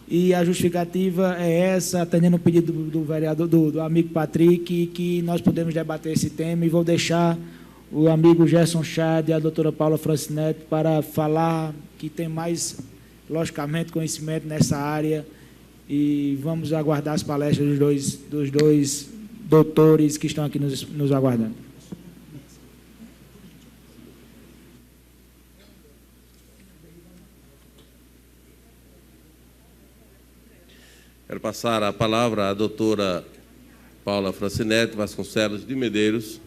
E a justificativa é essa, atendendo o pedido do vereador, do amigo Patrick, que nós podemos debater esse tema, e vou deixar o amigo Gerson Chad e a doutora Paula Francinetti para falar, que tem mais, logicamente, conhecimento nessa área, e vamos aguardar as palestras dos dois doutores que estão aqui nos aguardando. Quero passar a palavra à doutora Paula Francinetti Vasconcelos de Medeiros,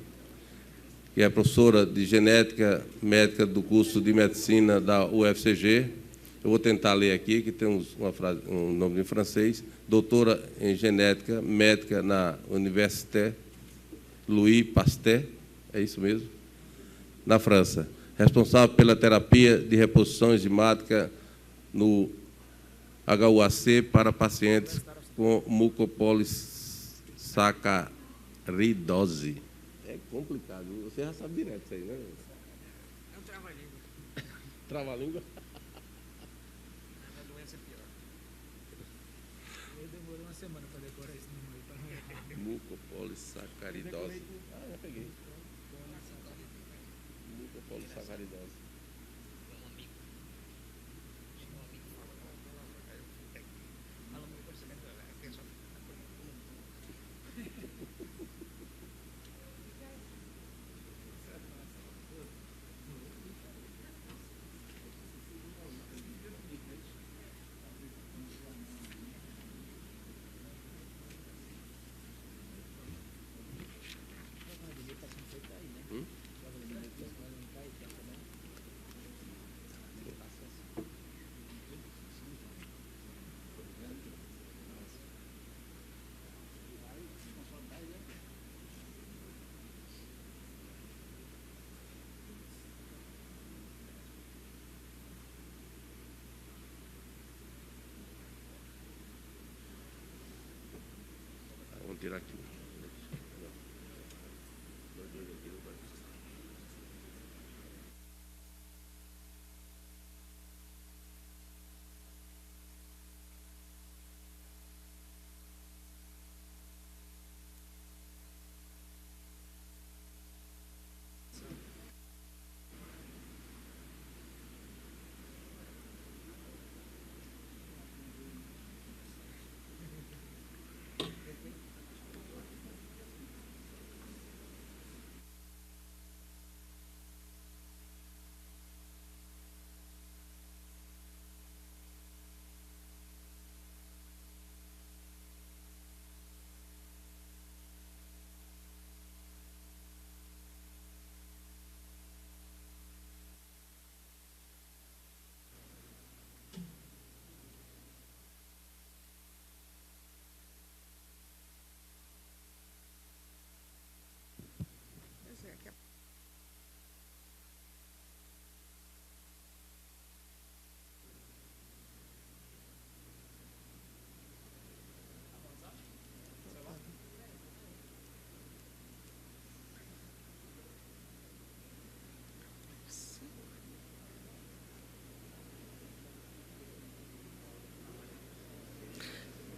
que é professora de genética médica do curso de medicina da UFCG. Eu vou tentar ler aqui, que tem um nome em francês. Doutora em genética médica na Université Louis Pasteur, é isso mesmo? Na França. Responsável pela terapia de reposição enzimática no HUAC para pacientes com mucopolissacaridose. É complicado. Você já sabe direto isso aí, né? É um trava-língua. Trava-língua? A doença é pior. Ele demorou uma semana para decorar esse número aí, para não errar. Mucopolissacaridose. Ah, já peguei. Mucopolissacaridose. Vamos tirar aqui.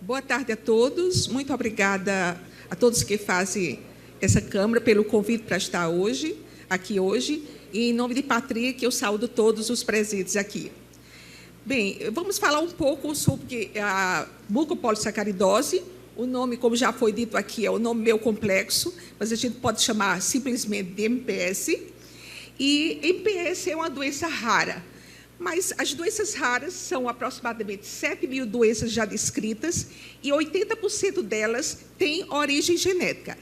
Boa tarde a todos. Muito obrigada a todos que fazem essa Câmara pelo convite para estar aqui hoje. E, em nome de Patrick, eu saúdo todos os presentes aqui. Bem, vamos falar um pouco sobre a mucopolissacaridose. O nome, como já foi dito aqui, é o nome meio complexo, mas a gente pode chamar simplesmente de MPS. E MPS é uma doença rara. Mas as doenças raras são aproximadamente 7 mil doenças já descritas e 80% delas têm origem genética.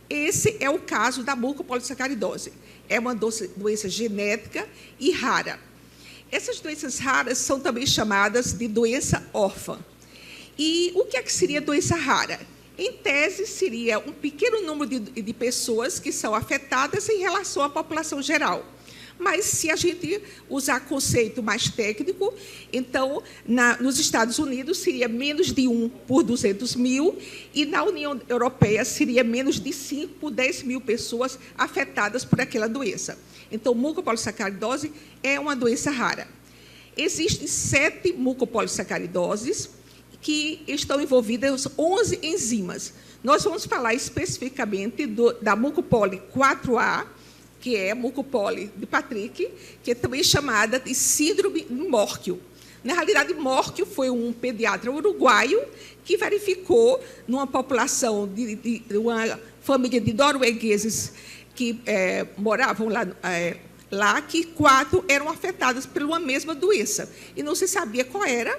Esse é o caso da mucopolissacaridose. É uma doença genética e rara. Essas doenças raras são também chamadas de doença órfã. E o que é que seria doença rara? Em tese, seria um pequeno número de pessoas que são afetadas em relação à população geral. Mas, se a gente usar conceito mais técnico, então, nos Estados Unidos, seria menos de 1 por 200 mil, e na União Europeia seria menos de 5 por 10 mil pessoas afetadas por aquela doença. Então, mucopolissacaridose é uma doença rara. Existem 7 mucopolissacaridoses, que estão envolvidas 11 enzimas. Nós vamos falar especificamente da mucopoli 4A, que é a mucopoli de Patrick, que é também chamada de síndrome de Morquio. Na realidade, Morquio foi um pediatra uruguaio que verificou numa população de uma família de noruegueses que moravam lá, que 4 eram afetados por uma mesma doença. E não se sabia qual era,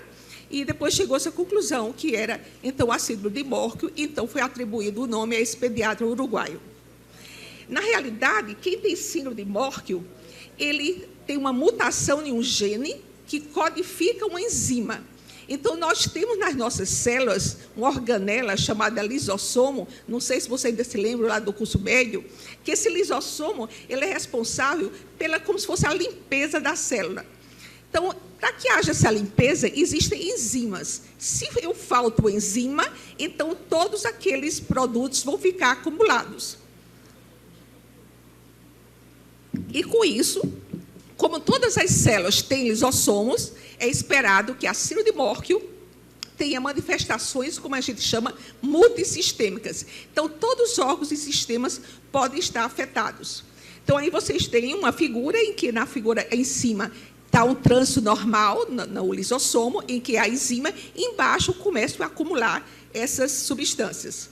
e depois chegou-se à conclusão que era, então, a síndrome de Morquio, e então foi atribuído o nome a esse pediatra uruguaio. Na realidade, quem tem síndrome de Morquio, ele tem uma mutação em um gene que codifica uma enzima. Então, nós temos nas nossas células uma organela chamada lisossomo, não sei se vocês ainda se lembram lá do curso médio, que esse lisossomo ele é responsável pela, como se fosse a limpeza da célula. Então, para que haja essa limpeza, existem enzimas. Se eu falto enzima, então todos aqueles produtos vão ficar acumulados. E, com isso, como todas as células têm lisossomos, é esperado que a síndrome de Morquio tenha manifestações, como a gente chama, multissistêmicas. Então, todos os órgãos e sistemas podem estar afetados. Então, aí vocês têm uma figura em que, na figura em cima, está um trânsito normal no lisossomo, em que a enzima, embaixo, começa a acumular essas substâncias.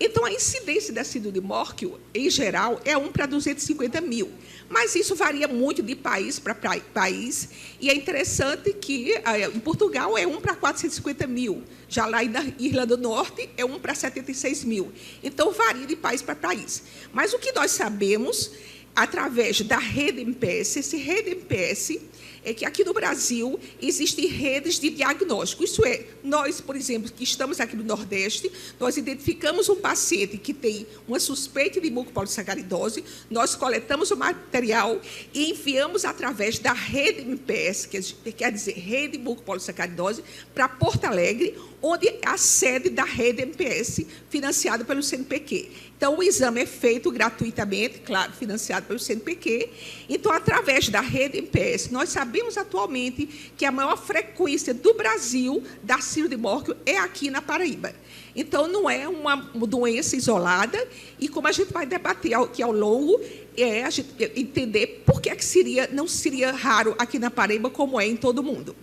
Então, a incidência da síndrome de Morquio, em geral, é 1 para 250 mil. Mas isso varia muito de país para país. E é interessante que, em Portugal, é 1 para 450 mil. Já lá na Irlanda do Norte, é 1 para 76 mil. Então, varia de país para país. Mas o que nós sabemos, através da rede MPS, esse rede MPS, é que aqui no Brasil existem redes de diagnóstico. Isso é, nós, por exemplo, que estamos aqui no Nordeste, nós identificamos um paciente que tem uma suspeita de mucopolissacaridose, nós coletamos o material e enviamos através da rede MPS, que quer dizer rede mucopolissacaridose, para Porto Alegre, onde é a sede da rede MPS, financiada pelo CNPq. Então, o exame é feito gratuitamente, claro, financiado pelo CNPq. Então, através da rede MPS, nós sabemos atualmente que a maior frequência do Brasil da síndrome de Morquio é aqui na Paraíba. Então, não é uma doença isolada, e como a gente vai debater aqui ao longo, a gente entender por que não seria raro aqui na Paraíba, como é em todo o mundo.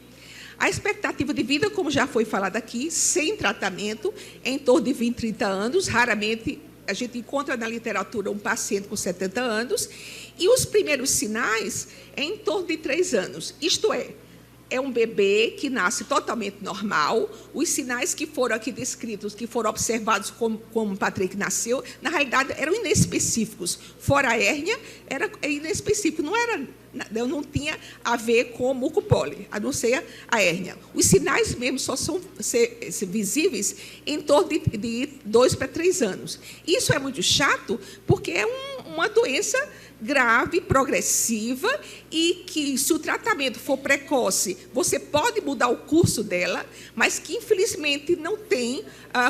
A expectativa de vida, como já foi falado aqui, sem tratamento, é em torno de 20, 30 anos. Raramente a gente encontra na literatura um paciente com 70 anos. E os primeiros sinais é em torno de 3 anos. Isto é um bebê que nasce totalmente normal. Os sinais que foram aqui descritos, que foram observados como o Patrick nasceu, na realidade, eram inespecíficos. Fora a hérnia, era inespecífico, não tinha a ver com mucopoli, a não ser a hérnia. Os sinais mesmo só são visíveis em torno de 2 para 3 anos. Isso é muito chato, porque é uma doença grave, progressiva, e que, se o tratamento for precoce, você pode mudar o curso dela, mas que, infelizmente, não tem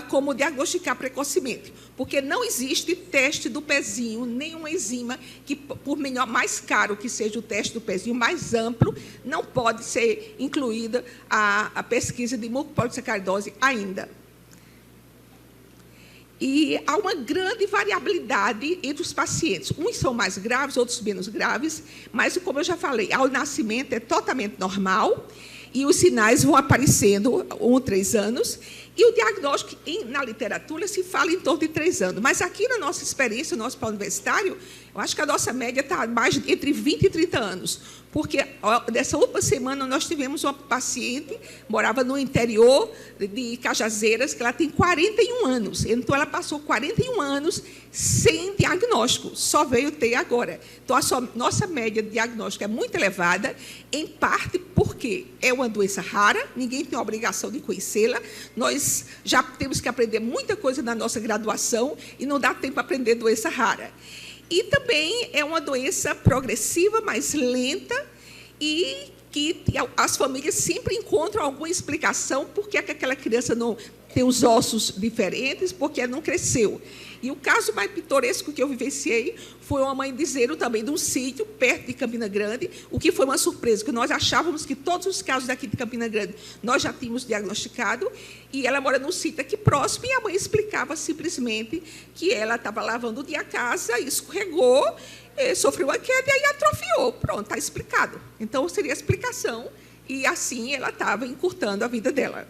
como diagnosticar precocemente, porque não existe teste do pezinho, nenhuma enzima que, por mais caro que seja o teste do pezinho, mais amplo, não pode ser incluída a pesquisa de mucopolissacaridose ainda. E há uma grande variabilidade entre os pacientes. Uns são mais graves, outros menos graves, mas, como eu já falei, ao nascimento é totalmente normal e os sinais vão aparecendo 1 a 3 anos. E o diagnóstico, na literatura, se fala em torno de 3 anos. Mas aqui, na nossa experiência, no hospital universitário, eu acho que a nossa média está entre 20 e 30 anos. Porque, nessa última semana, nós tivemos uma paciente, morava no interior de Cajazeiras, que ela tem 41 anos. Então, ela passou 41 anos sem diagnóstico, só veio ter agora. Então, nossa média de diagnóstico é muito elevada, em parte porque é uma doença rara, ninguém tem a obrigação de conhecê-la. Nós já temos que aprender muita coisa na nossa graduação e não dá tempo para aprender doença rara. E também é uma doença progressiva, mais lenta, e que as famílias sempre encontram alguma explicação por que aquela criança não tem os ossos diferentes, porque não cresceu. E o caso mais pitoresco que eu vivenciei foi uma mãe dizendo também de um sítio perto de Campina Grande, o que foi uma surpresa, porque nós achávamos que todos os casos daqui de Campina Grande nós já tínhamos diagnosticado, e ela mora num sítio aqui próximo, e a mãe explicava simplesmente que ela estava lavando a casa, escorregou, sofreu uma queda e aí atrofiou. Pronto, está explicado. Então, seria a explicação, e assim ela estava encurtando a vida dela.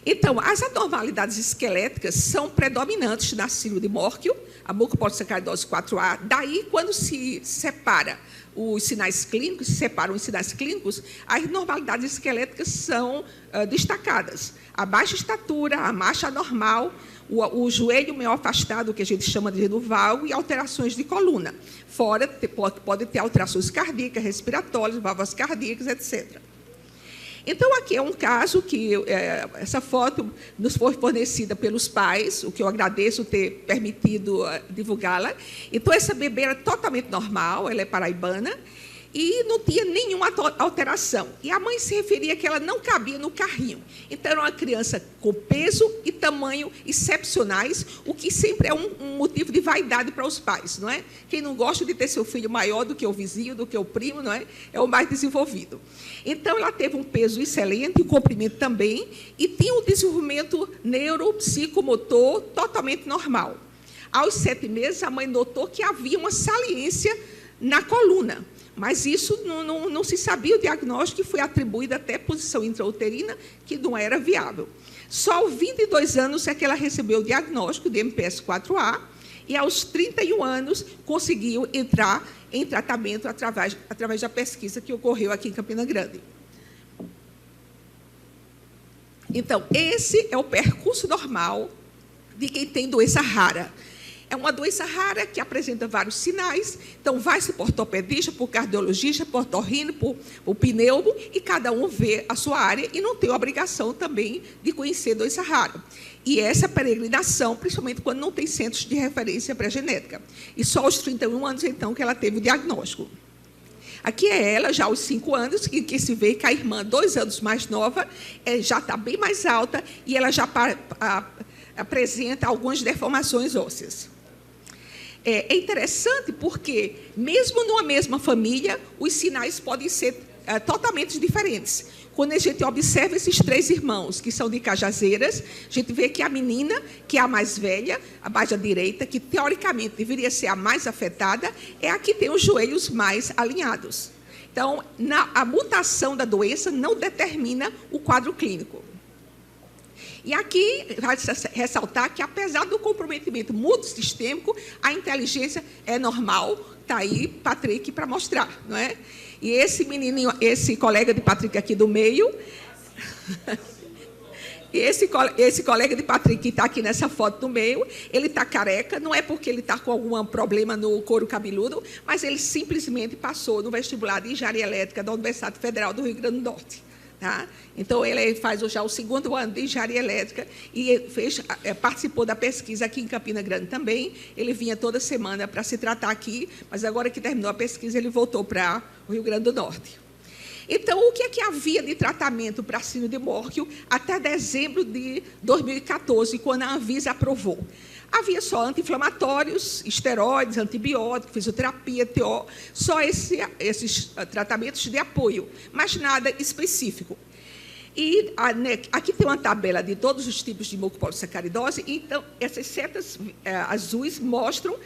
Então, as anormalidades esqueléticas são predominantes na síndrome de Morquio, a mucopolissacaridose 4A. Daí, quando se separa os sinais clínicos, se separam os sinais clínicos, as anormalidades esqueléticas são destacadas. A baixa estatura, a marcha anormal, o joelho meio afastado, que a gente chama de genu valgo, e alterações de coluna. Fora, pode ter alterações cardíacas, respiratórias, válvulas cardíacas, etc. Então, aqui é um caso que essa foto nos foi fornecida pelos pais, o que eu agradeço ter permitido divulgá-la. Então, essa bebê era totalmente normal, ela é paraibana, e não tinha nenhuma alteração. E a mãe se referia que ela não cabia no carrinho. Então, era uma criança com peso e tamanho excepcionais, o que sempre é um motivo de vaidade para os pais, não é? Quem não gosta de ter seu filho maior do que o vizinho, do que o primo, não é? É o mais desenvolvido. Então, ela teve um peso excelente, um comprimento também, e tinha um desenvolvimento neuropsicomotor totalmente normal. Aos 7 meses, a mãe notou que havia uma saliência na coluna, mas isso não se sabia o diagnóstico, e foi atribuído até posição intrauterina, que não era viável. Só aos 22 anos é que ela recebeu o diagnóstico de MPS 4A, e aos 31 anos conseguiu entrar em tratamento através da pesquisa que ocorreu aqui em Campina Grande. Então, esse é o percurso normal de quem tem doença rara. É uma doença rara que apresenta vários sinais, então vai-se por ortopedista, por cardiologista, por otorrino, por pneumo, e cada um vê a sua área e não tem a obrigação também de conhecer doença rara. E essa peregrinação, principalmente quando não tem centros de referência para a genética. E só aos 31 anos, então, que ela teve o diagnóstico. Aqui é ela, já aos 5 anos, que se vê que a irmã, 2 anos mais nova, já está bem mais alta, e ela já apresenta algumas deformações ósseas. É interessante porque, mesmo numa mesma família, os sinais podem ser totalmente diferentes. Quando a gente observa esses 3 irmãos, que são de Cajazeiras, a gente vê que a menina, que é a mais velha, a mais à direita, que teoricamente deveria ser a mais afetada, é a que tem os joelhos mais alinhados. Então, a mutação da doença não determina o quadro clínico. E aqui vai ressaltar que, apesar do comprometimento multissistêmico, a inteligência é normal. Está aí Patrick para mostrar, não é? E esse menininho, esse colega de Patrick aqui do meio, esse colega de Patrick que está aqui nessa foto do meio, ele está careca, não é porque ele está com algum problema no couro cabeludo, mas ele simplesmente passou no vestibular de Engenharia Elétrica da Universidade Federal do Rio Grande do Norte. Tá? Então, ele faz já o 2º ano de Engenharia Elétrica e participou da pesquisa aqui em Campina Grande também. Ele vinha toda semana para se tratar aqui, mas agora que terminou a pesquisa, ele voltou para o Rio Grande do Norte. Então, o que é que havia de tratamento para a síndrome de Morquio até dezembro de 2014, quando a Anvisa aprovou? Havia só anti-inflamatórios, esteroides, antibióticos, fisioterapia, TO, só esses tratamentos de apoio, mas nada específico. E aqui tem uma tabela de todos os tipos de mucopolissacaridose, então essas setas azuis mostram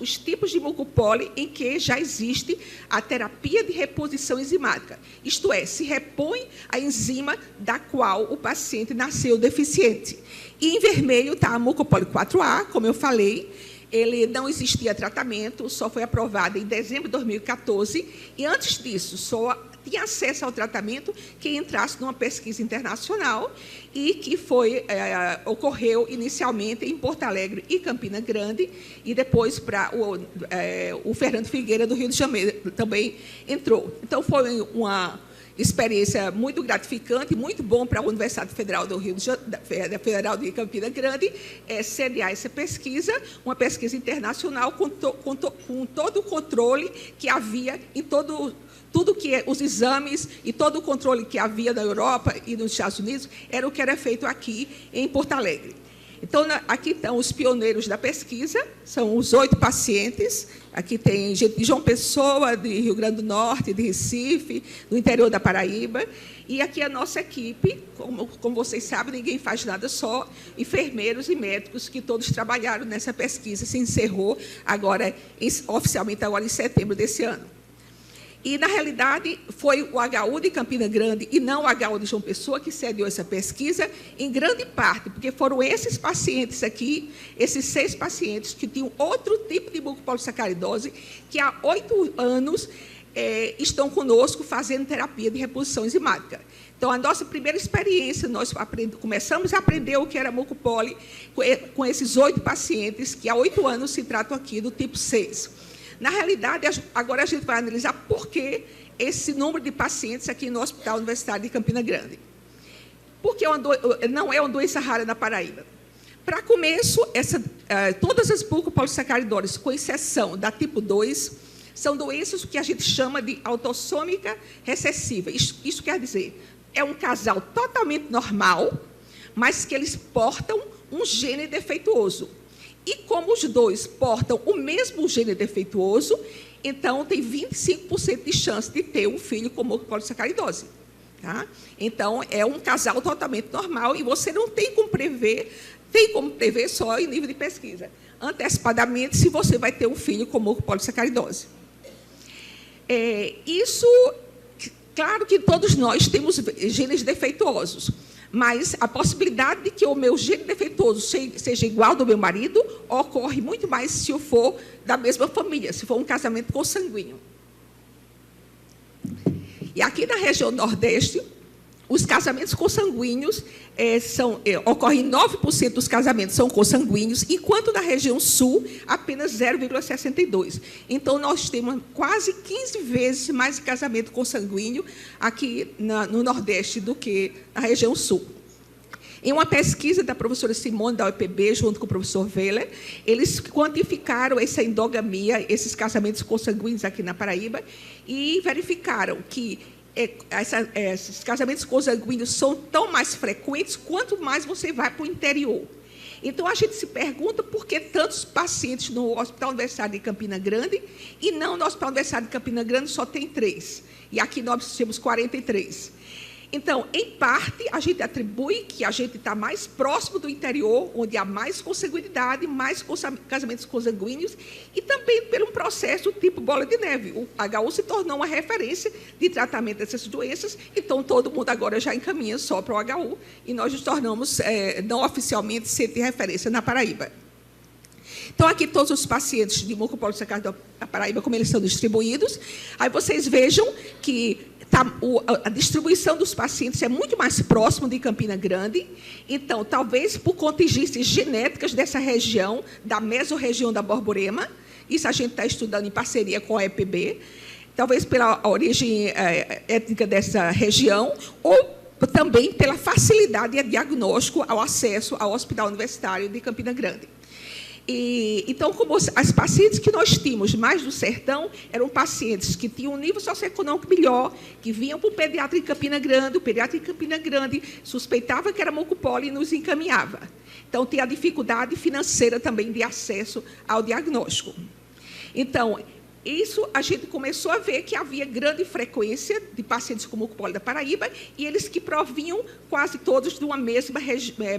os tipos de mucopoli em que já existe a terapia de reposição enzimática. Isto é, se repõe a enzima da qual o paciente nasceu deficiente. E em vermelho está a mucopoli 4A, como eu falei. Ele não existia tratamento, só foi aprovado em dezembro de 2014, e antes disso só tinha acesso ao tratamento quem entrasse numa pesquisa internacional e que ocorreu inicialmente em Porto Alegre e Campina Grande, e depois para o Fernando Figueira, do Rio de Janeiro, também entrou. Então, foi uma experiência muito gratificante, muito bom para a Universidade Federal do Rio de Janeiro, Federal de Campina Grande, sediar essa pesquisa, uma pesquisa internacional com todo o controle que havia em tudo que os exames e todo o controle que havia na Europa e nos Estados Unidos era o que era feito aqui em Porto Alegre. Então, aqui estão os pioneiros da pesquisa, são os 8 pacientes. Aqui tem gente de João Pessoa, de Rio Grande do Norte, de Recife, do interior da Paraíba. E aqui a nossa equipe, como vocês sabem, ninguém faz nada só, enfermeiros e médicos que todos trabalharam nessa pesquisa, se encerrou agora, oficialmente agora em setembro desse ano. E, na realidade, foi o HU de Campina Grande e não o HU de João Pessoa que sediou essa pesquisa, em grande parte, porque foram esses pacientes aqui, esses 6 pacientes que tinham outro tipo de mucopolissacaridose, que há 8 anos estão conosco fazendo terapia de reposição enzimática. Então, a nossa primeira experiência, nós começamos a aprender o que era mucopoli com esses 8 pacientes, que há 8 anos se tratam aqui do tipo 6. Na realidade, agora a gente vai analisar por que esse número de pacientes aqui no Hospital Universitário de Campina Grande. Porque não é uma doença rara na Paraíba. Para começo, todas as mucopolissacaridoses, com exceção da tipo 2, são doenças que a gente chama de autossômica recessiva. Isso quer dizer, é um casal totalmente normal, mas que eles portam um gene defeituoso. E como os 2 portam o mesmo gene defeituoso, então tem 25% de chance de ter um filho com mucopolissacaridose. Tá? Então, é um casal totalmente normal e você não tem como prever só em nível de pesquisa, antecipadamente, se você vai ter um filho com mucopolissacaridose. Claro que todos nós temos genes defeituosos, mas a possibilidade de que o meu gene defeituoso seja igual ao do meu marido ocorre muito mais se eu for da mesma família, se for um casamento consanguíneo. E aqui na região Nordeste, os casamentos consanguíneos ocorrem 9% dos casamentos são consanguíneos, enquanto na região Sul, apenas 0,62%. Então, nós temos quase 15 vezes mais casamento consanguíneo aqui no Nordeste do que na região Sul. Em uma pesquisa da professora Simone, da UEPB, junto com o professor Weller, eles quantificaram essa endogamia, esses casamentos consanguíneos aqui na Paraíba, e verificaram que esses casamentos consanguíneos são tão mais frequentes quanto mais você vai para o interior. Então, a gente se pergunta por que tantos pacientes no Hospital Universitário de Campina Grande e não no Hospital Universitário de Campina Grande só tem 3. E aqui nós temos 43. Então, em parte, a gente atribui que a gente está mais próximo do interior, onde há mais consanguinidade, mais casamentos consanguíneos, e também por um processo tipo bola de neve. O HU se tornou uma referência de tratamento dessas doenças, então todo mundo agora já encaminha só para o HU, e nós nos tornamos, não oficialmente, centro de referência na Paraíba. Então, aqui todos os pacientes de mucopolissacaridose da Paraíba, como eles são distribuídos, aí vocês vejam que a distribuição dos pacientes é muito mais próximo de Campina Grande, então, talvez por contingências genéticas dessa região, da mesorregião da Borborema, isso a gente está estudando em parceria com a EPB, talvez pela origem étnica dessa região, ou também pela facilidade de diagnóstico ao acesso ao Hospital Universitário de Campina Grande. Então, como as pacientes que nós tínhamos mais do sertão eram pacientes que tinham um nível socioeconômico melhor, que vinham para o pediatra em Campina Grande, o pediatra em Campina Grande suspeitava que era mucopoli e nos encaminhava. Então, tem a dificuldade financeira também de acesso ao diagnóstico. Então, isso a gente começou a ver que havia grande frequência de pacientes com mucopoli da Paraíba e eles que provinham quase todos de uma mesma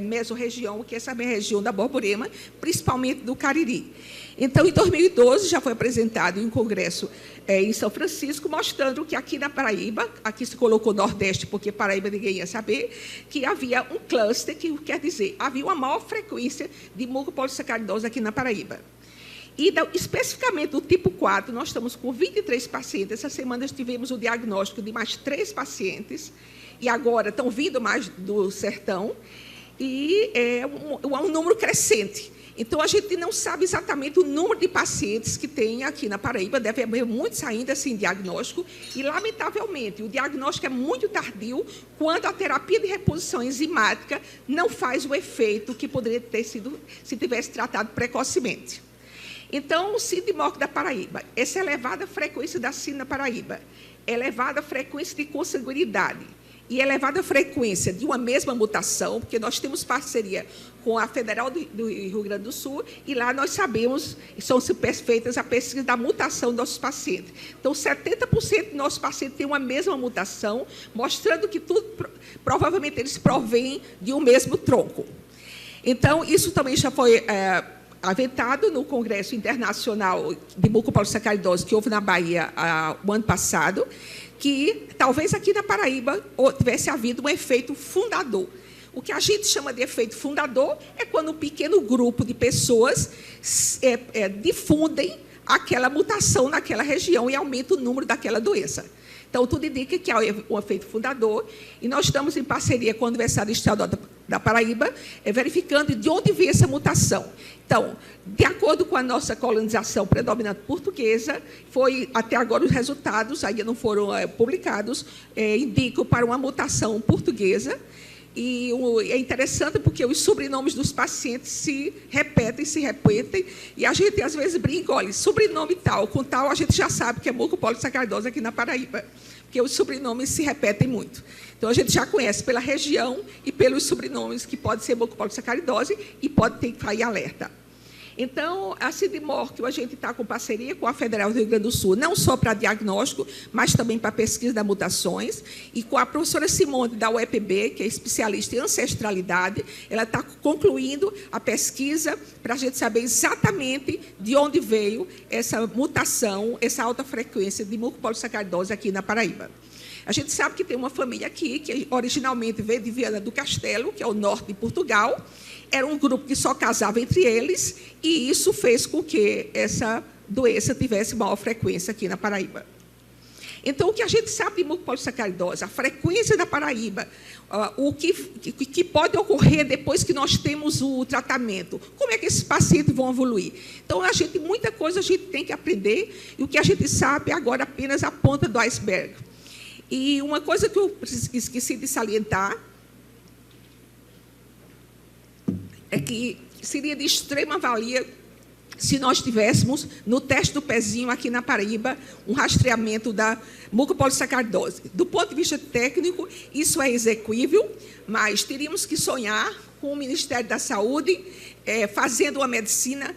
mesorregião, que é essa região da Borborema, principalmente do Cariri. Então, em 2012, já foi apresentado em um congresso em São Francisco, mostrando que aqui na Paraíba, aqui se colocou Nordeste, porque Paraíba ninguém ia saber, que havia um cluster, que quer dizer, havia uma maior frequência de mucopolissacaridose aqui na Paraíba. E, especificamente do tipo 4, nós estamos com 23 pacientes. Essa semana tivemos o diagnóstico de mais 3 pacientes, e agora estão vindo mais do sertão, e é um número crescente. Então, a gente não sabe exatamente o número de pacientes que tem aqui na Paraíba, deve haver muitos ainda sem diagnóstico, e, lamentavelmente, o diagnóstico é muito tardio quando a terapia de reposição enzimática não faz o efeito que poderia ter sido se tivesse tratado precocemente. Então, o síndrome da Paraíba, essa elevada frequência da síndrome da Paraíba, elevada frequência de consanguinidade e elevada frequência de uma mesma mutação, porque nós temos parceria com a Federal do Rio Grande do Sul, e lá nós sabemos, são feitas a pesquisa da mutação dos nossos pacientes. Então, 70% dos nossos pacientes têm uma mesma mutação, mostrando que provavelmente eles provêm de um mesmo tronco. Então, isso também já foi aventado no Congresso Internacional de Mucopolissacaridose, que houve na Bahia o ano passado, que talvez aqui na Paraíba tivesse havido um efeito fundador. O que a gente chama de efeito fundador é quando um pequeno grupo de pessoas difundem aquela mutação naquela região e aumenta o número daquela doença. Então, tudo indica que há um efeito fundador, e nós estamos em parceria com a Universidade Estadual da Paraíba, verificando de onde veio essa mutação. Então, de acordo com a nossa colonização predominante portuguesa, até agora os resultados, ainda não foram publicados, indicam para uma mutação portuguesa. E é interessante porque os sobrenomes dos pacientes se repetem, e a gente às vezes brinca, olha, sobrenome tal, com tal a gente já sabe que é mucopolissacaridose aqui na Paraíba, porque os sobrenomes se repetem muito. Então, a gente já conhece pela região e pelos sobrenomes que pode ser mucopolissacaridose e pode ter que cair alerta. Então, a CIDMOR, que a gente está com parceria com a Federal do Rio Grande do Sul, não só para diagnóstico, mas também para pesquisa das mutações, e com a professora Simone, da UEPB, que é especialista em ancestralidade, ela está concluindo a pesquisa para a gente saber exatamente de onde veio essa mutação, essa alta frequência de mucopolissacaridose aqui na Paraíba. A gente sabe que tem uma família aqui, que originalmente veio de Viana do Castelo, que é o norte de Portugal. Era um grupo que só casava entre eles, e isso fez com que essa doença tivesse maior frequência aqui na Paraíba. Então, o que a gente sabe de mucopolissacaridose, a frequência da Paraíba, o que pode ocorrer depois que nós temos o tratamento, como é que esses pacientes vão evoluir. Então, muita coisa a gente tem que aprender, e o que a gente sabe agora é apenas a ponta do iceberg. E uma coisa que eu esqueci de salientar é que seria de extrema valia se nós tivéssemos, no teste do pezinho aqui na Paraíba, um rastreamento da mucopolissacaridose. Do ponto de vista técnico, isso é execuível, mas teríamos que sonhar com o Ministério da Saúde fazendo uma medicina,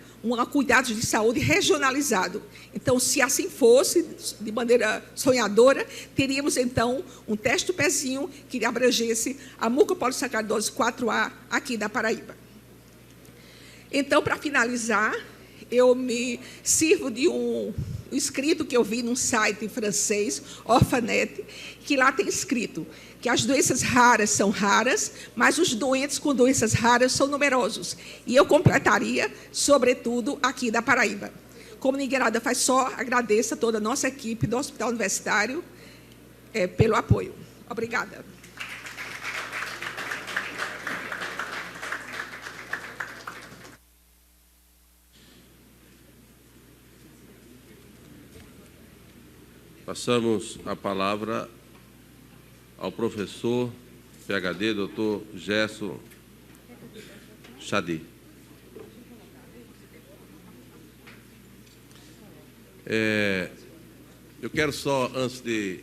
cuidados de saúde regionalizado. Então, se assim fosse, de maneira sonhadora, teríamos, então, um teste do pezinho que abrangesse a mucopolissacaridose 4A aqui na Paraíba. Então, para finalizar, eu me sirvo de um escrito que eu vi num site francês, Orphanet, que lá tem escrito que as doenças raras são raras, mas os doentes com doenças raras são numerosos. E eu completaria, sobretudo, aqui da Paraíba. Como ninguém nada faz só, agradeço a toda a nossa equipe do Hospital Universitário pelo apoio. Obrigada. Passamos a palavra ao professor PhD, Dr. Gerson Chadi. Eu quero só, antes de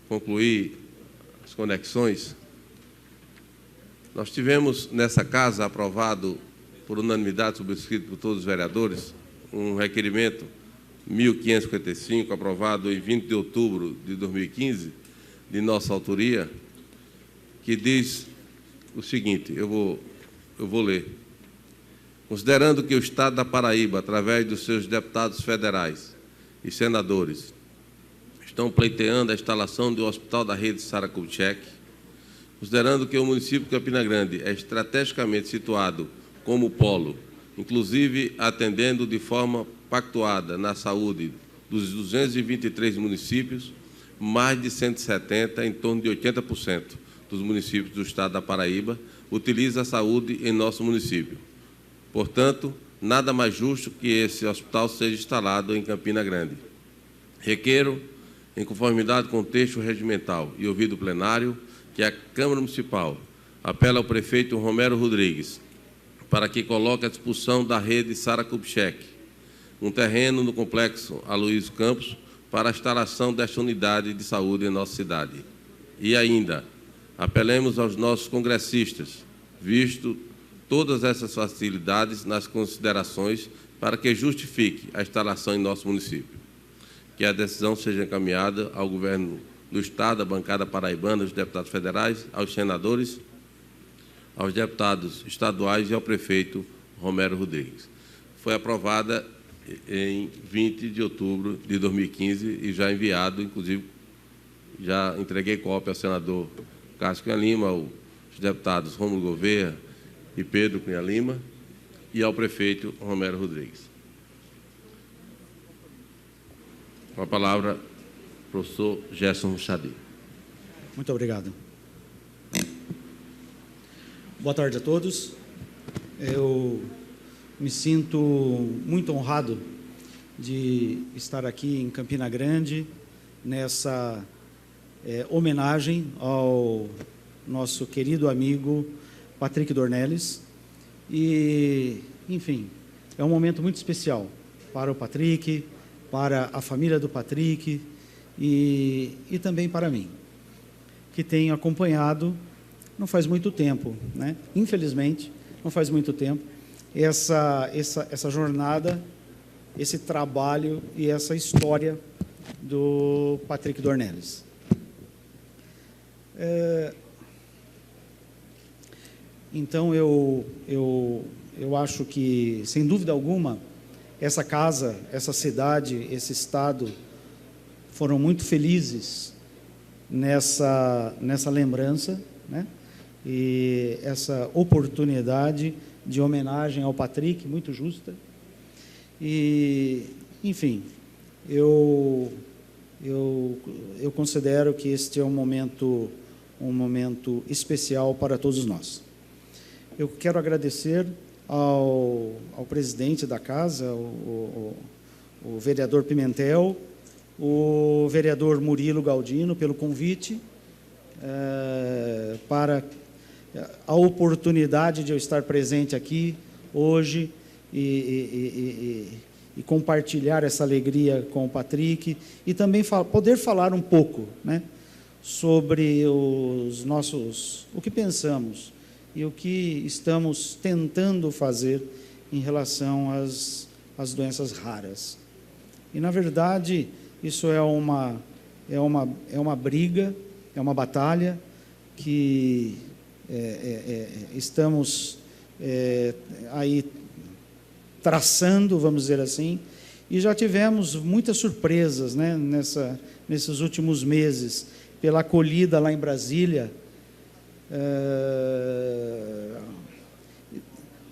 concluir as conexões, nós tivemos nessa casa aprovado por unanimidade, subscrito por todos os vereadores, um requerimento 1555, aprovado em 20 de outubro de 2015, de nossa autoria, que diz o seguinte, eu vou ler. Considerando que o Estado da Paraíba, através dos seus deputados federais e senadores, estão pleiteando a instalação do Hospital da Rede Sara Kubitschek, considerando que o município de Campina Grande é estrategicamente situado como polo, inclusive atendendo de forma pactuada na saúde dos 223 municípios, mais de 170, em torno de 80% dos municípios do Estado da Paraíba, utiliza a saúde em nosso município. Portanto, nada mais justo que esse hospital seja instalado em Campina Grande. Requeiro, em conformidade com o texto regimental e ouvido plenário, que a Câmara Municipal apela ao prefeito Romero Rodrigues para que coloque à disposição da rede Sara Kubitschek um terreno no complexo Aloysio Campos para a instalação desta unidade de saúde em nossa cidade. E ainda, apelemos aos nossos congressistas, visto todas essas facilidades nas considerações para que justifique a instalação em nosso município. Que a decisão seja encaminhada ao governo do Estado, à bancada paraibana, aos deputados federais, aos senadores, aos deputados estaduais e ao prefeito Romero Rodrigues. Foi aprovada em 20 de outubro de 2015 e já enviado, inclusive, já entreguei cópia ao senador Cássio Cunha Lima, aos deputados Rômulo Gouveia e Pedro Cunha Lima e ao prefeito Romero Rodrigues. Com a palavra, professor Gerson Chadi. Muito obrigado. Boa tarde a todos. Eu me sinto muito honrado de estar aqui em Campina Grande, nessa homenagem ao nosso querido amigo Patrick Dornelles. E, enfim, é um momento muito especial para o Patrick, para a família do Patrick e também para mim, que tenho acompanhado não faz muito tempo, né? Infelizmente, não faz muito tempo, essa jornada, esse trabalho e essa história do Patrick Dornelles. Então, eu acho que, sem dúvida alguma, essa casa, essa cidade, esse estado foram muito felizes nessa lembrança, né? E essa oportunidade de homenagem ao Patrick, muito justa. E, enfim, eu considero que este é um momento especial para todos nós. Eu quero agradecer ao presidente da casa, o vereador Pimentel, o vereador Murilo Galdino, pelo convite, para a oportunidade de eu estar presente aqui hoje e compartilhar essa alegria com o Patrick e também poder falar um pouco, né, sobre o que pensamos e o que estamos tentando fazer em relação às doenças raras. E, na verdade, isso é uma briga, é uma batalha que estamos aí traçando, vamos dizer assim, e já tivemos muitas surpresas, né, nesses últimos meses, pela acolhida lá em Brasília,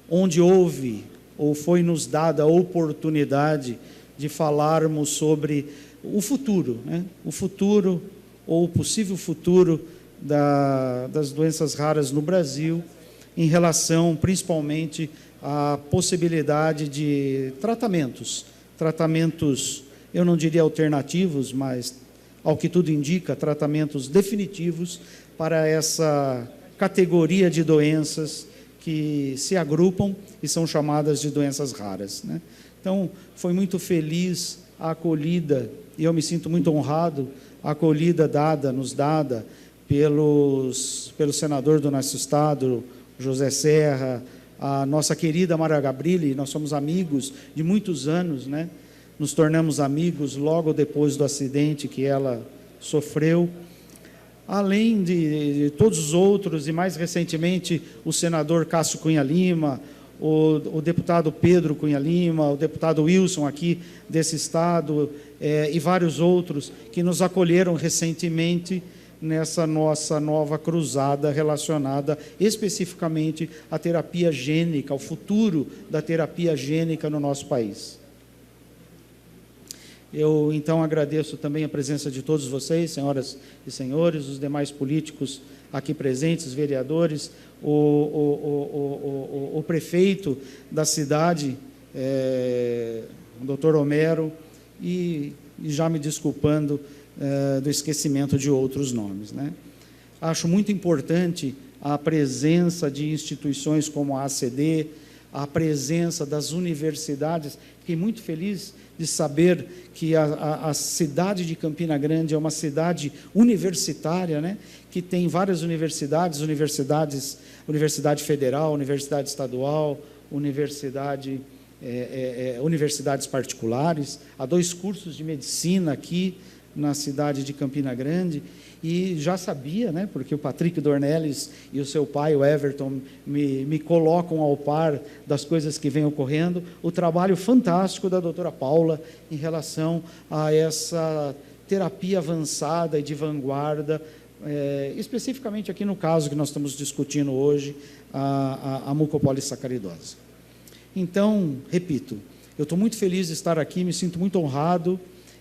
onde houve ou foi nos dada a oportunidade de falarmos sobre o futuro, né? O futuro ou o possível futuro das doenças raras no Brasil, em relação principalmente à possibilidade de tratamentos, eu não diria alternativos, mas, ao que tudo indica, tratamentos definitivos para essa categoria de doenças que se agrupam e são chamadas de doenças raras, né? Então, foi muito feliz a acolhida, e eu me sinto muito honrado, a acolhida nos dada pelo senador do nosso estado, José Serra, a nossa querida Mara Gabrilli. Nós somos amigos de muitos anos, né? Nos tornamos amigos logo depois do acidente que ela sofreu, além de todos os outros, e mais recentemente o senador Cássio Cunha Lima, o deputado Pedro Cunha Lima, o deputado Wilson aqui desse estado, e vários outros que nos acolheram recentemente nessa nossa nova cruzada relacionada especificamente à terapia gênica, ao futuro da terapia gênica no nosso país. Eu, então, agradeço também a presença de todos vocês, senhoras e senhores, os demais políticos aqui presentes, vereadores, o prefeito da cidade, o doutor Homero, e já me desculpando do esquecimento de outros nomes, né? Acho muito importante a presença de instituições como a ACD, a presença das universidades. Fiquei muito feliz de saber que a cidade de Campina Grande é uma cidade universitária, né? Que tem várias universidades, Universidade Federal, Universidade Estadual, universidades particulares. Há 2 cursos de medicina aqui na cidade de Campina Grande, e já sabia, né, porque o Patrick Dornelles e o seu pai, o Everton, me colocam ao par das coisas que vêm ocorrendo, o trabalho fantástico da doutora Paula em relação a essa terapia avançada e de vanguarda, especificamente aqui no caso que nós estamos discutindo hoje, a mucopolissacaridose. Então, repito, eu estou muito feliz de estar aqui, me sinto muito honrado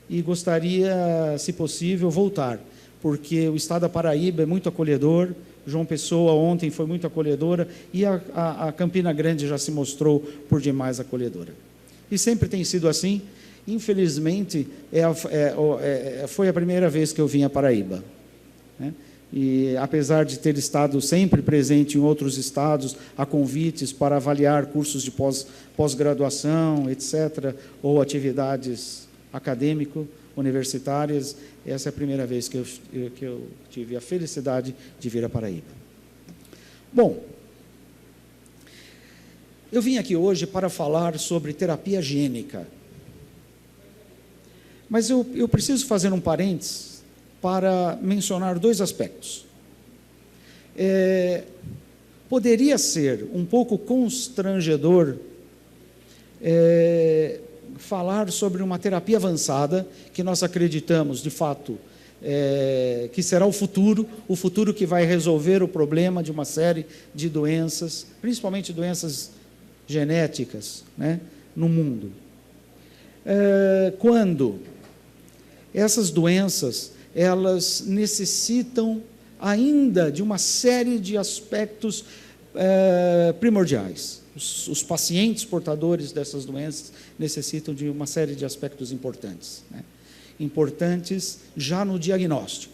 e gostaria, se possível, voltar, porque o estado da Paraíba é muito acolhedor, João Pessoa ontem foi muito acolhedora e a Campina Grande já se mostrou por demais acolhedora. E sempre tem sido assim. Infelizmente, foi a primeira vez que eu vim à Paraíba, né? E, apesar de ter estado sempre presente em outros estados, há convites para avaliar cursos de pós-graduação, etc., ou atividades acadêmico-universitárias, essa é a primeira vez que eu tive a felicidade de vir à Paraíba. Bom, eu vim aqui hoje para falar sobre terapia gênica, mas eu preciso fazer um parênteses para mencionar 2 aspectos. Poderia ser um pouco constrangedor falar sobre uma terapia avançada, que nós acreditamos, de fato, que será o futuro que vai resolver o problema de uma série de doenças, principalmente doenças genéticas, né, no mundo. Quando essas doenças elas necessitam ainda de uma série de aspectos primordiais. Os pacientes portadores dessas doenças necessitam de uma série de aspectos importantes, né? Importantes já no diagnóstico.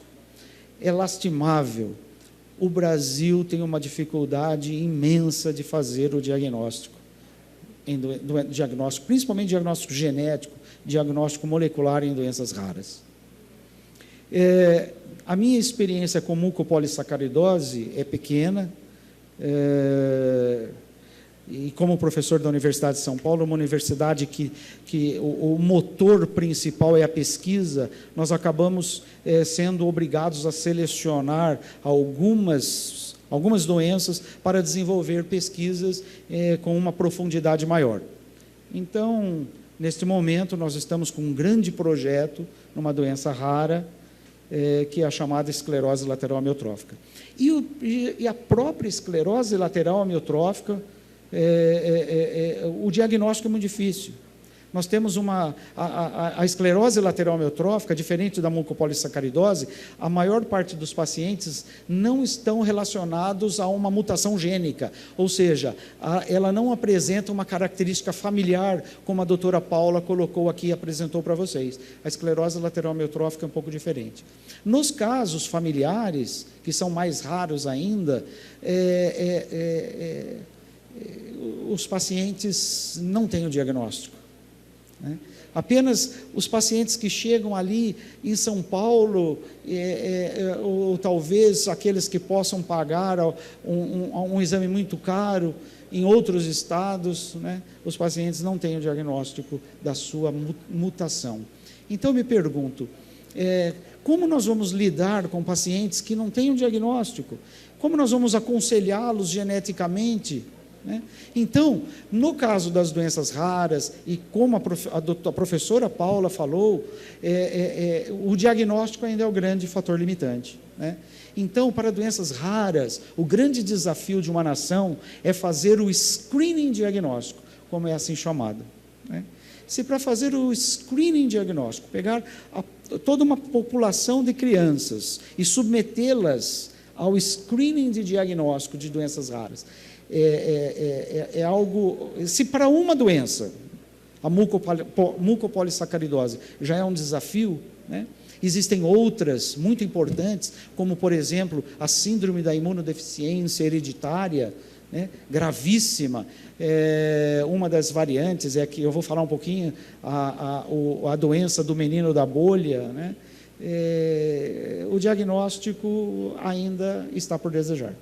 É lastimável, o Brasil tem uma dificuldade imensa de fazer o diagnóstico, principalmente diagnóstico genético, diagnóstico molecular em doenças raras. A minha experiência com mucopolissacaridose é pequena, e como professor da Universidade de São Paulo, uma universidade que o motor principal é a pesquisa, nós acabamos sendo obrigados a selecionar algumas doenças para desenvolver pesquisas com uma profundidade maior. Então, neste momento, nós estamos com um grande projeto numa doença rara, que é a chamada esclerose lateral amiotrófica. E a própria esclerose lateral amiotrófica, o diagnóstico é muito difícil. Nós temos a esclerose lateral amiotrófica, diferente da mucopolissacaridose, a maior parte dos pacientes não estão relacionados a uma mutação gênica, ou seja, ela não apresenta uma característica familiar, como a doutora Paula colocou aqui e apresentou para vocês. A esclerose lateral amiotrófica é um pouco diferente. Nos casos familiares, que são mais raros ainda, os pacientes não têm o diagnóstico, né? Apenas os pacientes que chegam ali em São Paulo, ou talvez aqueles que possam pagar um exame muito caro em outros estados, né? Os pacientes não têm o diagnóstico da sua mutação. Então, me pergunto, como nós vamos lidar com pacientes que não têm o diagnóstico? Como nós vamos aconselhá-los geneticamente? Então, no caso das doenças raras, e como a professora Paula falou, o diagnóstico ainda é o grande fator limitante, né? Então, para doenças raras, o grande desafio de uma nação é fazer o screening diagnóstico, como é assim chamado, né? Se para fazer o screening diagnóstico, pegar toda uma população de crianças e submetê-las ao screening de diagnóstico de doenças raras, é algo, se para uma doença, a mucopolissacaridose, já é um desafio, né? Existem outras muito importantes, como, por exemplo, a síndrome da imunodeficiência hereditária, né, gravíssima. Uma das variantes é que eu vou falar um pouquinho, a doença do menino da bolha, né, o diagnóstico ainda está por desejar.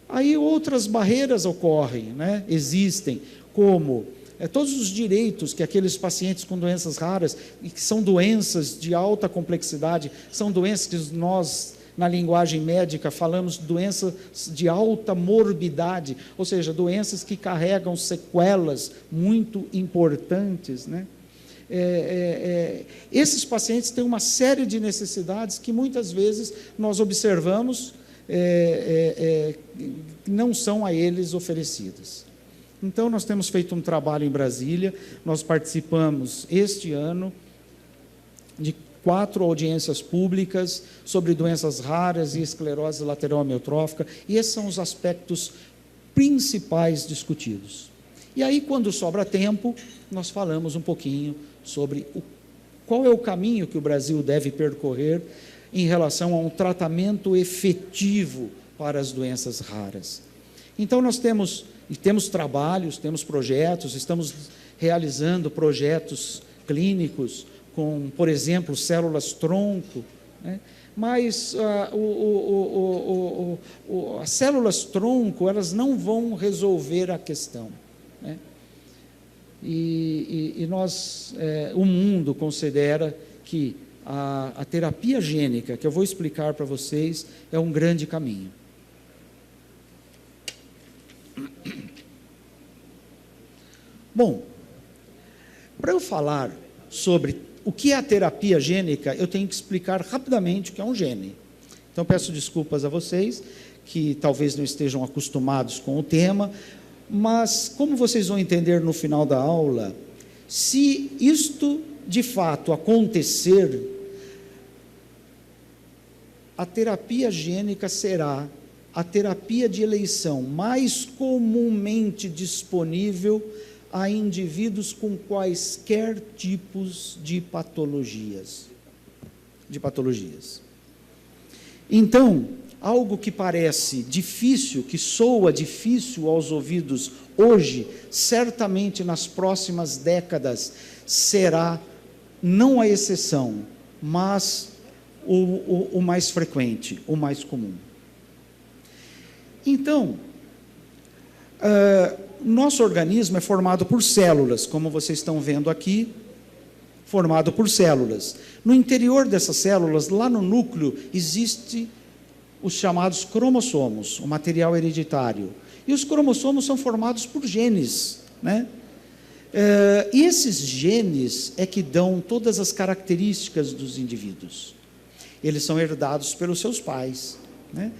Aí outras barreiras ocorrem, né, existem, como todos os direitos que aqueles pacientes com doenças raras, e que são doenças de alta complexidade, são doenças que nós, na linguagem médica, falamos doenças de alta morbidade, ou seja, doenças que carregam sequelas muito importantes, né? Esses pacientes têm uma série de necessidades que muitas vezes nós observamos não são a eles oferecidas. Então, nós temos feito um trabalho em Brasília, nós participamos este ano de 4 audiências públicas sobre doenças raras e esclerose lateral amiotrófica, e esses são os aspectos principais discutidos. E aí, quando sobra tempo, nós falamos um pouquinho sobre qual é o caminho que o Brasil deve percorrer em relação a um tratamento efetivo para as doenças raras. Então, nós temos trabalhos, temos projetos, estamos realizando projetos clínicos com, por exemplo, células-tronco, né? Mas as células-tronco, elas não vão resolver a questão, né? E nós, o mundo considera que a terapia gênica, que eu vou explicar para vocês, é um grande caminho. Bom, para eu falar sobre o que é a terapia gênica, eu tenho que explicar rapidamente o que é um gene. Então, peço desculpas a vocês, que talvez não estejam acostumados com o tema, mas, como vocês vão entender no final da aula, se isto de fato acontecer, a terapia gênica será a terapia de eleição mais comumente disponível a indivíduos com quaisquer tipos de patologias. Então, algo que parece difícil, que soa difícil aos ouvidos hoje, certamente nas próximas décadas será, não a exceção, mas o mais frequente, o mais comum. Então, nosso organismo é formado por células, como vocês estão vendo aqui, formado por células. No interior dessas células, lá no núcleo, existe os chamados cromossomos, o material hereditário. E os cromossomos são formados por genes, né? E esses genes é que dão todas as características dos indivíduos. Eles são herdados pelos seus pais, né?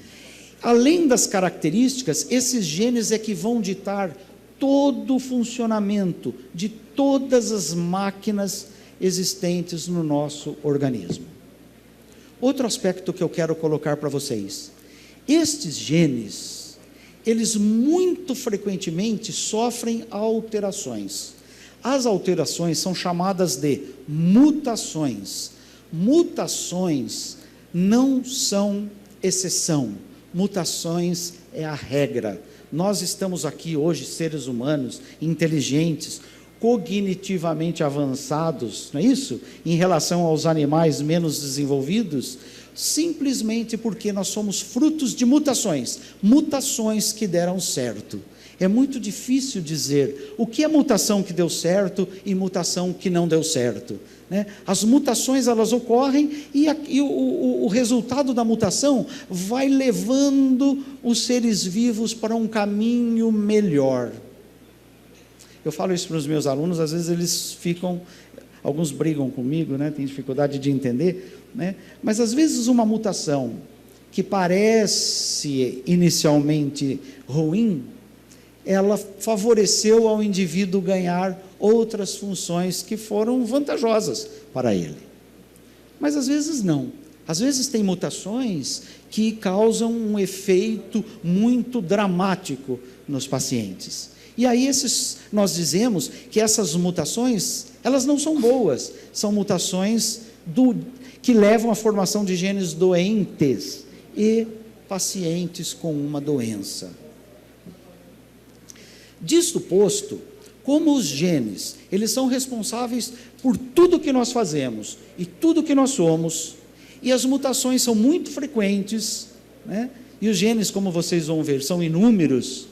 Além das características, esses genes é que vão ditar todo o funcionamento de todas as máquinas existentes no nosso organismo. Outro aspecto que eu quero colocar para vocês: estes genes, eles muito frequentemente sofrem alterações. As alterações são chamadas de mutações. Mutações não são exceção, mutações é a regra. Nós estamos aqui hoje, seres humanos, inteligentes, cognitivamente avançados, não é isso? Em relação aos animais menos desenvolvidos, simplesmente porque nós somos frutos de mutações, mutações que deram certo. É muito difícil dizer o que é mutação que deu certo e mutação que não deu certo, né? As mutações, elas ocorrem e o resultado da mutação vai levando os seres vivos para um caminho melhor. Eu falo isso para os meus alunos, às vezes eles alguns brigam comigo, né? Tem dificuldade de entender, né? Mas às vezes uma mutação que parece inicialmente ruim, ela favoreceu ao indivíduo ganhar outras funções que foram vantajosas para ele. Mas às vezes não. Às vezes tem mutações que causam um efeito muito dramático nos pacientes. E aí nós dizemos que essas mutações, elas não são boas, são mutações que levam à formação de genes doentes e pacientes com uma doença. Disto posto, como os genes, eles são responsáveis por tudo que nós fazemos e tudo que nós somos, e as mutações são muito frequentes, né? E os genes, como vocês vão ver, são inúmeros.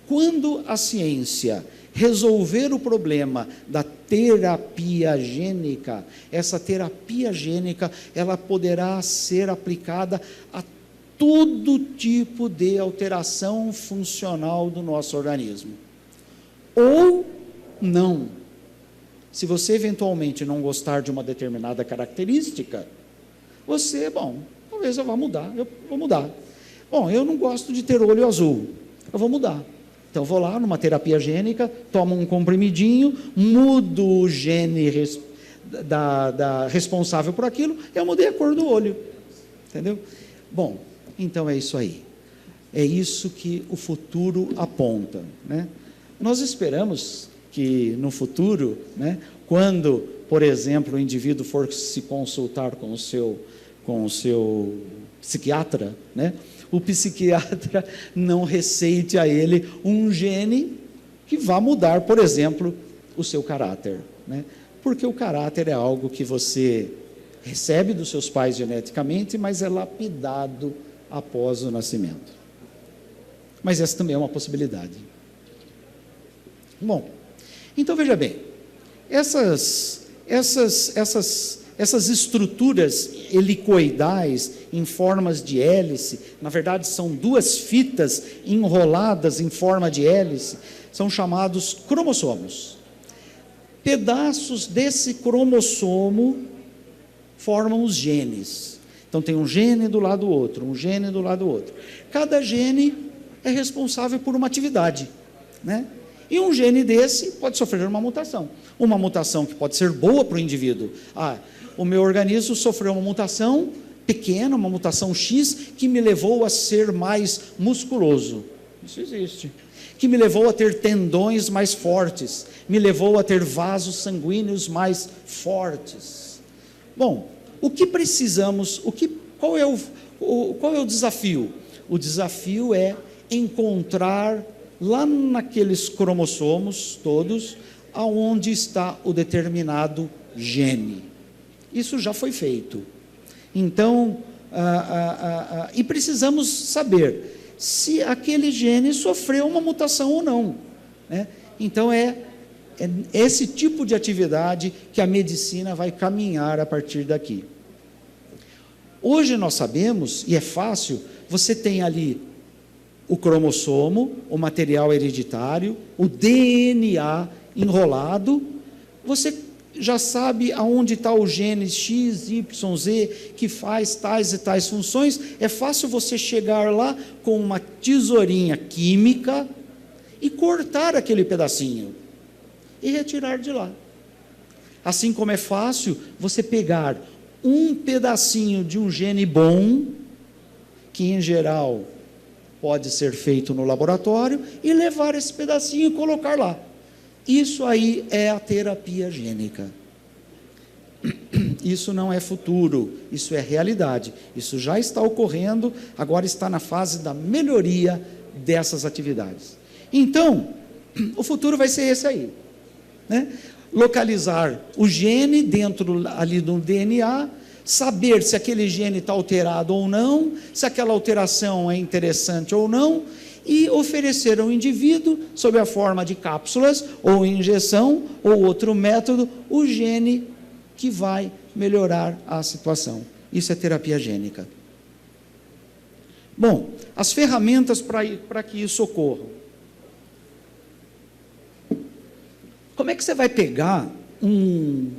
Quando a ciência resolver o problema da terapia gênica, essa terapia gênica, ela poderá ser aplicada a todo tipo de alteração funcional do nosso organismo. Ou não. Se você eventualmente não gostar de uma determinada característica, talvez eu vá mudar, eu vou mudar. Bom, eu não gosto de ter olho azul, eu vou mudar. Então, vou lá numa terapia gênica, tomo um comprimidinho, mudo o gene responsável por aquilo, eu mudei a cor do olho. Entendeu? Bom, então é isso aí. É isso que o futuro aponta, né? Nós esperamos que no futuro, né, quando, por exemplo, o indivíduo for se consultar com o seu psiquiatra, né, o psiquiatra não receite a ele um gene que vá mudar, por exemplo, o seu caráter, né? Porque o caráter é algo que você recebe dos seus pais geneticamente, mas é lapidado após o nascimento. Mas essa também é uma possibilidade. Bom, então veja bem, essas estruturas helicoidais em formas de hélice, na verdade são duas fitas enroladas em forma de hélice, são chamados cromossomos. Pedaços desse cromossomo formam os genes. Então tem um gene do lado do outro, um gene do lado do outro. Cada gene é responsável por uma atividade, né? E um gene desse pode sofrer uma mutação que pode ser boa para o indivíduo. O meu organismo sofreu uma mutação pequena, uma mutação X, que me levou a ser mais musculoso. Isso existe. Que me levou a ter tendões mais fortes, me levou a ter vasos sanguíneos mais fortes. Bom, o que precisamos, qual é o desafio? O desafio é encontrar lá naqueles cromossomos todos, aonde está o determinado gene. Isso já foi feito. Então, e precisamos saber se aquele gene sofreu uma mutação ou não, né? Então, é esse tipo de atividade que a medicina vai caminhar a partir daqui. Hoje nós sabemos, e é fácil, você tem ali o cromossomo, o material hereditário, o DNA enrolado, você já sabe aonde está o gene X, Y, Z, que faz tais e tais funções. É fácil você chegar lá com uma tesourinha química e cortar aquele pedacinho e retirar de lá. Assim como é fácil você pegar um pedacinho de um gene bom, que em geral pode ser feito no laboratório, e levar esse pedacinho e colocar lá. Isso aí é a terapia gênica. Isso não é futuro, isso é realidade. Isso já está ocorrendo, agora está na fase da melhoria dessas atividades. Então, o futuro vai ser esse aí, né? Localizar o gene dentro ali do DNA, saber se aquele gene está alterado ou não, se aquela alteração é interessante ou não, e oferecer ao indivíduo, sob a forma de cápsulas, ou injeção, ou outro método, o gene que vai melhorar a situação. Isso é terapia gênica. Bom, as ferramentas para que isso ocorra. Como é que você vai pegar um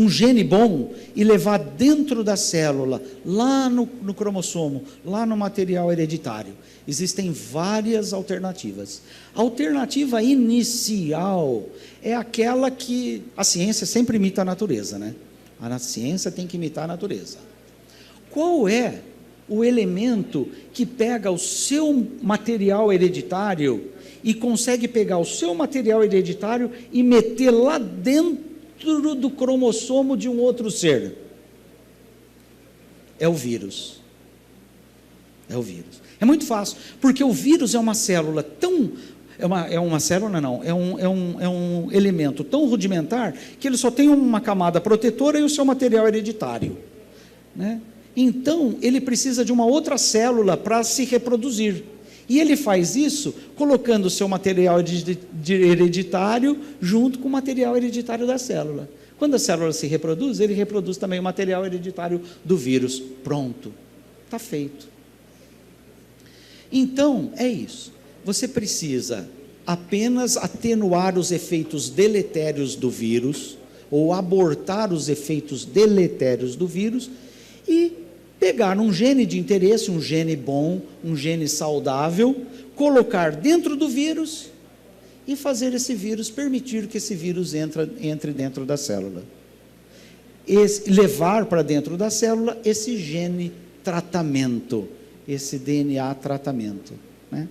gene bom e levar dentro da célula, lá no cromossomo, lá no material hereditário? Existem várias alternativas. A alternativa inicial é aquela que a ciência sempre imita a natureza, né? A ciência tem que imitar a natureza. Qual é o elemento que pega o seu material hereditário e consegue pegar o seu material hereditário e meter lá dentro do cromossomo de um outro ser? É o vírus. É o vírus. É muito fácil, porque o vírus é uma célula tão... É uma célula, não, é um elemento tão rudimentar que ele só tem uma camada protetora e o seu material hereditário, né? Então, ele precisa de uma outra célula para se reproduzir. E ele faz isso colocando o seu material hereditário junto com o material hereditário da célula. Quando a célula se reproduz, ele reproduz também o material hereditário do vírus. Pronto, está feito. Então, é isso. Você precisa apenas atenuar os efeitos deletérios do vírus, ou abortar os efeitos deletérios do vírus, e pegar um gene de interesse, um gene bom, um gene saudável, colocar dentro do vírus e fazer esse vírus, permitir que esse vírus entre dentro da célula. Levar para dentro da célula esse gene tratamento, esse DNA tratamento, né?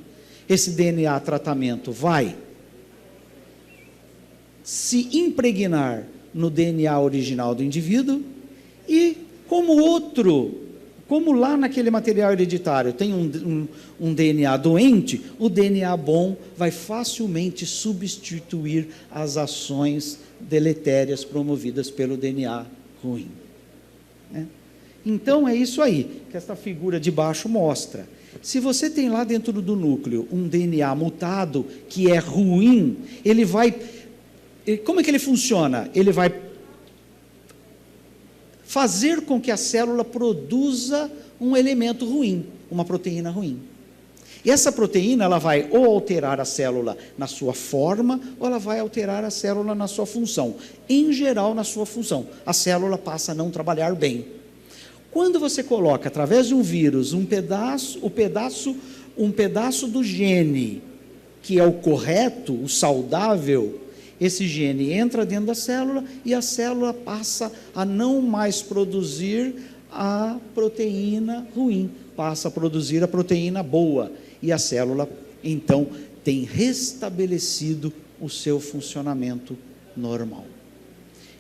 Esse DNA tratamento vai se impregnar no DNA original do indivíduo e, como lá naquele material hereditário tem um DNA doente, o DNA bom vai facilmente substituir as ações deletérias promovidas pelo DNA ruim, né? Então é isso aí que esta figura de baixo mostra. Se você tem lá dentro do núcleo um DNA mutado que é ruim, ele vai... Como é que ele funciona? Ele vai fazer com que a célula produza um elemento ruim, uma proteína ruim. E essa proteína, ela vai ou alterar a célula na sua forma, ou ela vai alterar a célula na sua função. Em geral, na sua função. A célula passa a não trabalhar bem. Quando você coloca, através de um vírus, um pedaço do gene, que é o correto, o saudável, esse gene entra dentro da célula e a célula passa a não mais produzir a proteína ruim, passa a produzir a proteína boa. E a célula, então, tem restabelecido o seu funcionamento normal.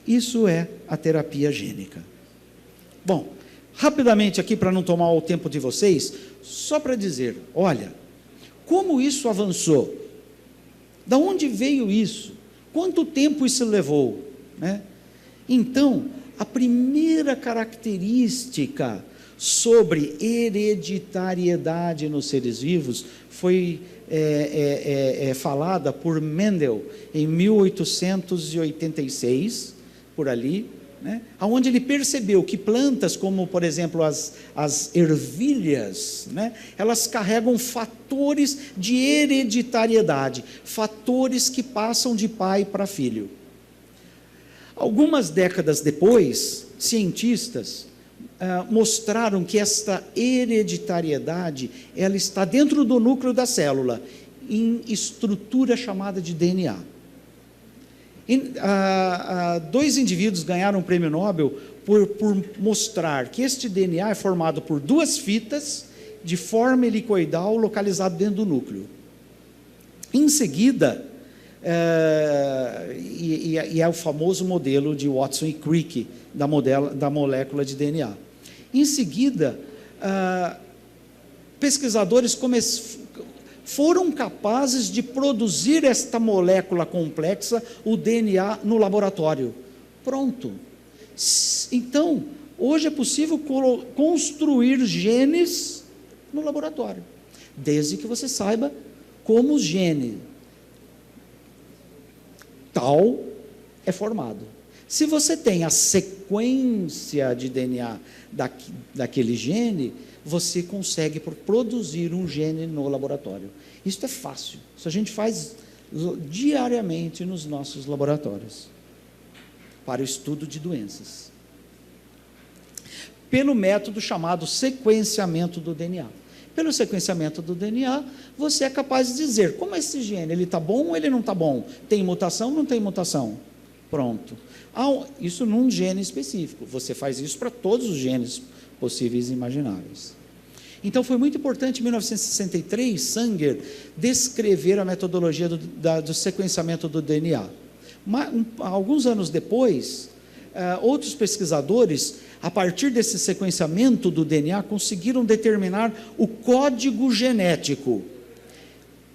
Isso é a terapia gênica. Bom, rapidamente aqui, para não tomar o tempo de vocês, só para dizer, olha, como isso avançou? Da onde veio isso? Quanto tempo isso levou, né? Então, a primeira característica sobre hereditariedade nos seres vivos foi falada por Mendel em 1886, por ali, né? Onde ele percebeu que plantas como, por exemplo, as ervilhas, né? Elas carregam fatores de hereditariedade, fatores que passam de pai para filho. Algumas décadas depois, cientistas mostraram que esta hereditariedade, ela está dentro do núcleo da célula, em estrutura chamada de DNA. Dois indivíduos ganharam um prêmio Nobel por mostrar que este DNA é formado por duas fitas de forma helicoidal localizado dentro do núcleo. Em seguida, é o famoso modelo de Watson e Crick da molécula de DNA. Em seguida, pesquisadores foram capazes de produzir esta molécula complexa, o DNA, no laboratório. Pronto. Então, hoje é possível construir genes no laboratório, desde que você saiba como o gene tal é formado. Se você tem a sequência de DNA daquele gene, você consegue produzir um gene no laboratório. Isso é fácil. Isso a gente faz diariamente nos nossos laboratórios para o estudo de doenças. Pelo método chamado sequenciamento do DNA. Pelo sequenciamento do DNA, você é capaz de dizer como esse gene, ele está bom ou ele não está bom? Tem mutação ou não tem mutação? Pronto. Isso num gene específico. Você faz isso para todos os genes possíveis e imagináveis. Então, foi muito importante, em 1963, Sanger descrever a metodologia do sequenciamento do DNA. Alguns anos depois, outros pesquisadores a partir desse sequenciamento do DNA, conseguiram determinar o código genético.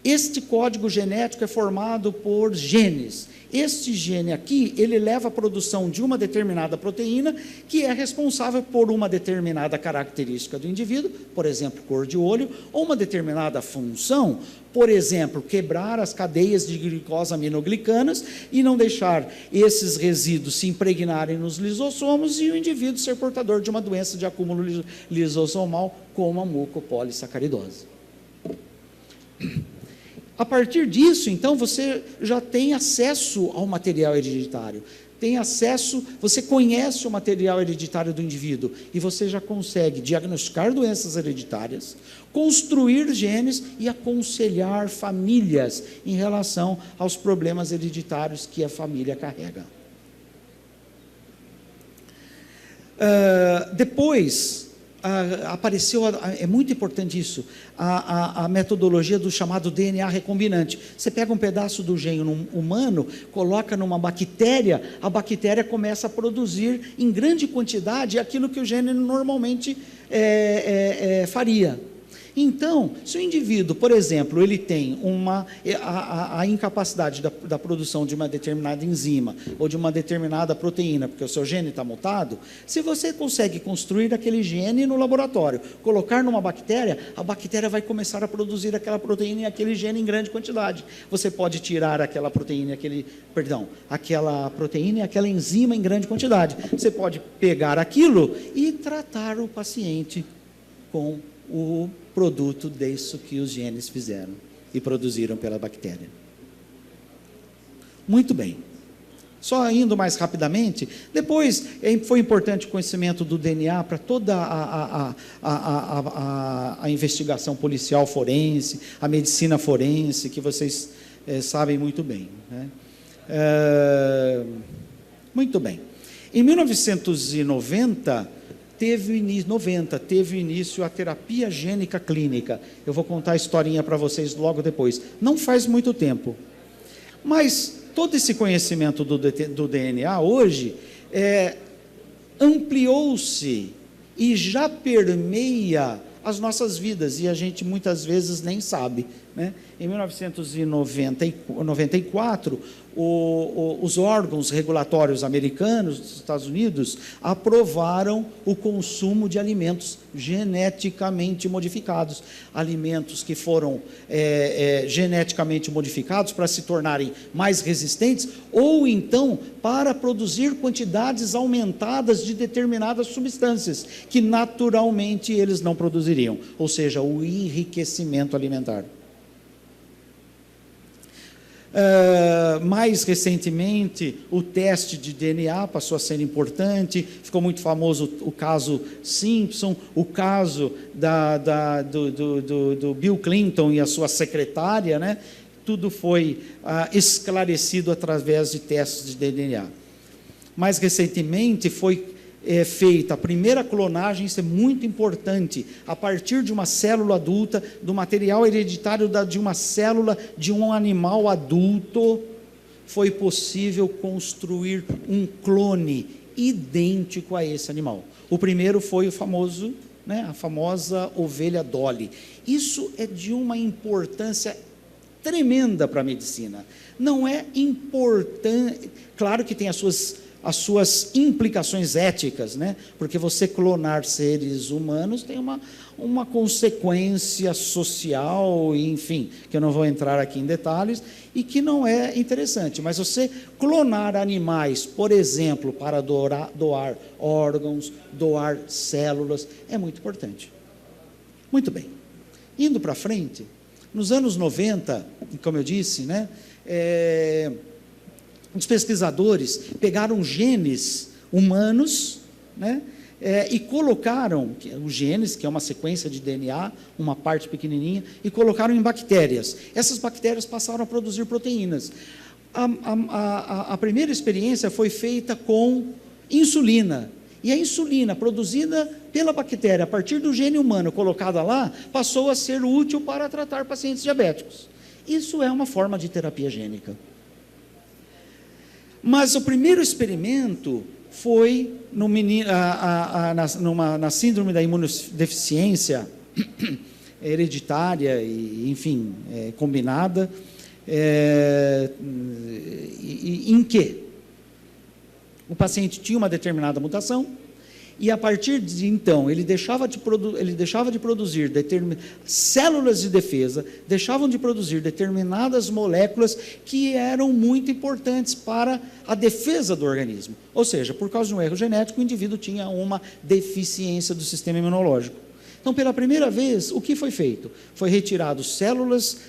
Este código genético é formado por genes. Este gene aqui, ele leva à produção de uma determinada proteína que é responsável por uma determinada característica do indivíduo, por exemplo, cor de olho, ou uma determinada função, por exemplo, quebrar as cadeias de glicosaminoglicanas e não deixar esses resíduos se impregnarem nos lisossomos e o indivíduo ser portador de uma doença de acúmulo lisossomal, como a mucopolissacaridose. A partir disso, então, você já tem acesso ao material hereditário, tem acesso, você conhece o material hereditário do indivíduo e você já consegue diagnosticar doenças hereditárias, construir genes e aconselhar famílias em relação aos problemas hereditários que a família carrega. Depois apareceu, é muito importante isso, a metodologia do chamado DNA recombinante. Você pega um pedaço do gene humano, coloca numa bactéria, a bactéria começa a produzir em grande quantidade aquilo que o gene normalmente faria. Então, se o indivíduo, por exemplo, ele tem a incapacidade da produção de uma determinada enzima ou de uma determinada proteína, porque o seu gene está mutado, se você consegue construir aquele gene no laboratório, colocar numa bactéria, a bactéria vai começar a produzir aquela proteína e aquele gene em grande quantidade. Você pode tirar aquela proteína e aquela enzima em grande quantidade. Você pode pegar aquilo e tratar o paciente com o produto disso que os genes fizeram e produziram pela bactéria. Muito bem. Só indo mais rapidamente, depois foi importante o conhecimento do DNA para toda a investigação policial forense, a medicina forense, que vocês sabem muito bem, né? Muito bem. Em 1990, teve início a terapia gênica clínica. Eu vou contar a historinha para vocês logo depois. Não faz muito tempo. Mas todo esse conhecimento do DNA hoje ampliou-se e já permeia as nossas vidas, e a gente muitas vezes nem sabe, né? Em 1994, os órgãos regulatórios americanos dos Estados Unidos aprovaram o consumo de alimentos geneticamente modificados, alimentos que foram geneticamente modificados para se tornarem mais resistentes, ou então para produzir quantidades aumentadas de determinadas substâncias que naturalmente eles não produziriam, ou seja, o enriquecimento alimentar. Mais recentemente, o teste de DNA passou a ser importante, ficou muito famoso o caso Simpson, o caso do Bill Clinton e a sua secretária, né? Tudo foi esclarecido através de testes de DNA. Mais recentemente foi feita a primeira clonagem, isso é muito importante, a partir de uma célula adulta, do material hereditário de uma célula de um animal adulto, foi possível construir um clone idêntico a esse animal. O primeiro foi a famosa ovelha Dolly. Isso é de uma importância tremenda para a medicina. Não é importante, claro que tem as suas implicações éticas, né? Porque você clonar seres humanos tem uma consequência social, enfim, que eu não vou entrar aqui em detalhes, e que não é interessante. Mas você clonar animais, por exemplo, para doar órgãos, doar células, é muito importante. Muito bem. Indo para frente, nos anos 90, como eu disse, né? Os pesquisadores pegaram genes humanos, né, e colocaram os genes, que é uma sequência de DNA, uma parte pequenininha, e colocaram em bactérias. Essas bactérias passaram a produzir proteínas. A primeira experiência foi feita com insulina. E a insulina produzida pela bactéria, a partir do gene humano colocada lá, passou a ser útil para tratar pacientes diabéticos. Isso é uma forma de terapia gênica. Mas o primeiro experimento foi no menino, na síndrome da imunodeficiência hereditária e, enfim, combinada, em que o paciente tinha uma determinada mutação e, a partir de então, ele deixava de produzir células de defesa, deixavam de produzir determinadas moléculas que eram muito importantes para a defesa do organismo. Ou seja, por causa de um erro genético, o indivíduo tinha uma deficiência do sistema imunológico. Então, pela primeira vez, o que foi feito? Foi retirado células,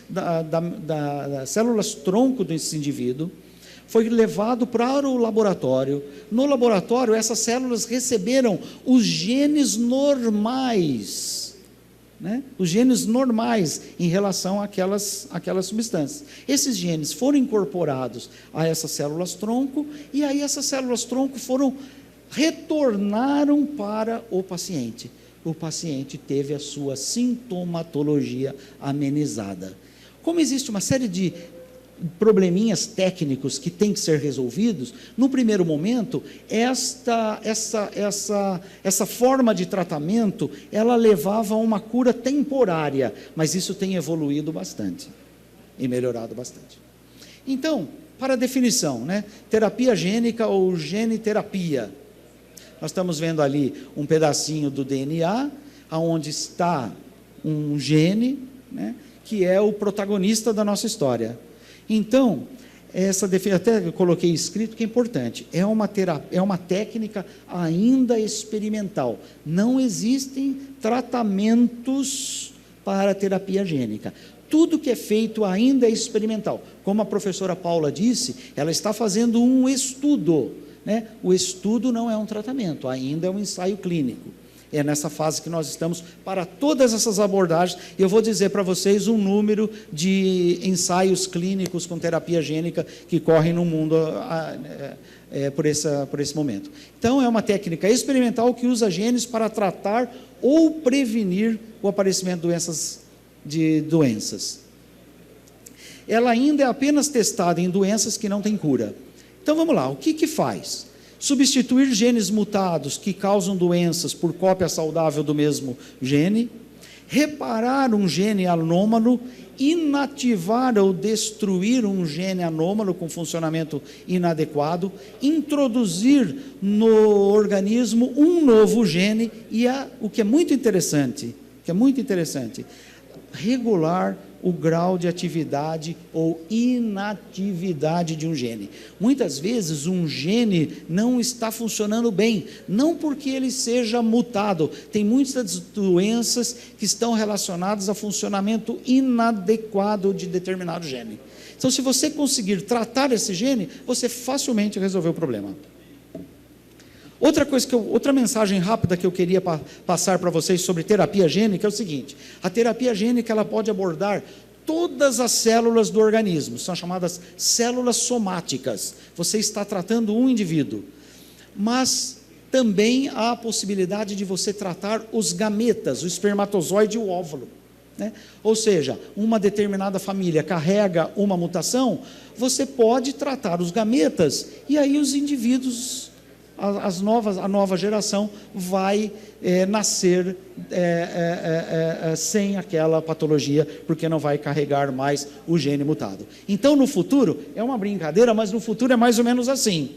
células tronco desse indivíduo, foi levado para o laboratório. No laboratório, essas células receberam os genes normais, né? Os genes normais em relação àquelas substâncias. Esses genes foram incorporados a essas células tronco, e aí essas células tronco retornaram para o paciente. O paciente teve a sua sintomatologia amenizada. Como existe uma série de probleminhas técnicos que têm que ser resolvidos, no primeiro momento, essa forma de tratamento, ela levava a uma cura temporária, mas isso tem evoluído bastante e melhorado bastante. Então, para a definição, né, terapia gênica ou geniterapia, nós estamos vendo ali um pedacinho do DNA, onde está um gene, né, que é o protagonista da nossa história. Então, até eu coloquei escrito que é importante, é uma técnica ainda experimental. Não existem tratamentos para terapia gênica. Tudo que é feito ainda é experimental. Como a professora Paula disse, ela está fazendo um estudo, né? O estudo não é um tratamento, ainda é um ensaio clínico. É nessa fase que nós estamos para todas essas abordagens. Eu vou dizer para vocês um número de ensaios clínicos com terapia gênica que correm no mundo por esse momento. Então, é uma técnica experimental que usa genes para tratar ou prevenir o aparecimento de doenças. Ela ainda é apenas testada em doenças que não têm cura. Então, vamos lá, o que faz? Substituir genes mutados que causam doenças por cópia saudável do mesmo gene, reparar um gene anômalo, inativar ou destruir um gene anômalo com funcionamento inadequado, introduzir no organismo um novo gene e o que é muito interessante, regular o grau de atividade ou inatividade de um gene. Muitas vezes um gene não está funcionando bem, não porque ele seja mutado. Tem muitas doenças que estão relacionadas a funcionamento inadequado de determinado gene. Então, se você conseguir tratar esse gene, você facilmente resolveu o problema. Outra mensagem rápida que eu queria passar para vocês sobre terapia gênica é o seguinte: a terapia gênica ela pode abordar todas as células do organismo, são chamadas células somáticas. Você está tratando um indivíduo, mas também há a possibilidade de você tratar os gametas, o espermatozoide e o óvulo, né? Ou seja, uma determinada família carrega uma mutação, você pode tratar os gametas e aí os indivíduos, a nova geração vai nascer sem aquela patologia, porque não vai carregar mais o gene mutado. Então, no futuro, é uma brincadeira, mas no futuro é mais ou menos assim.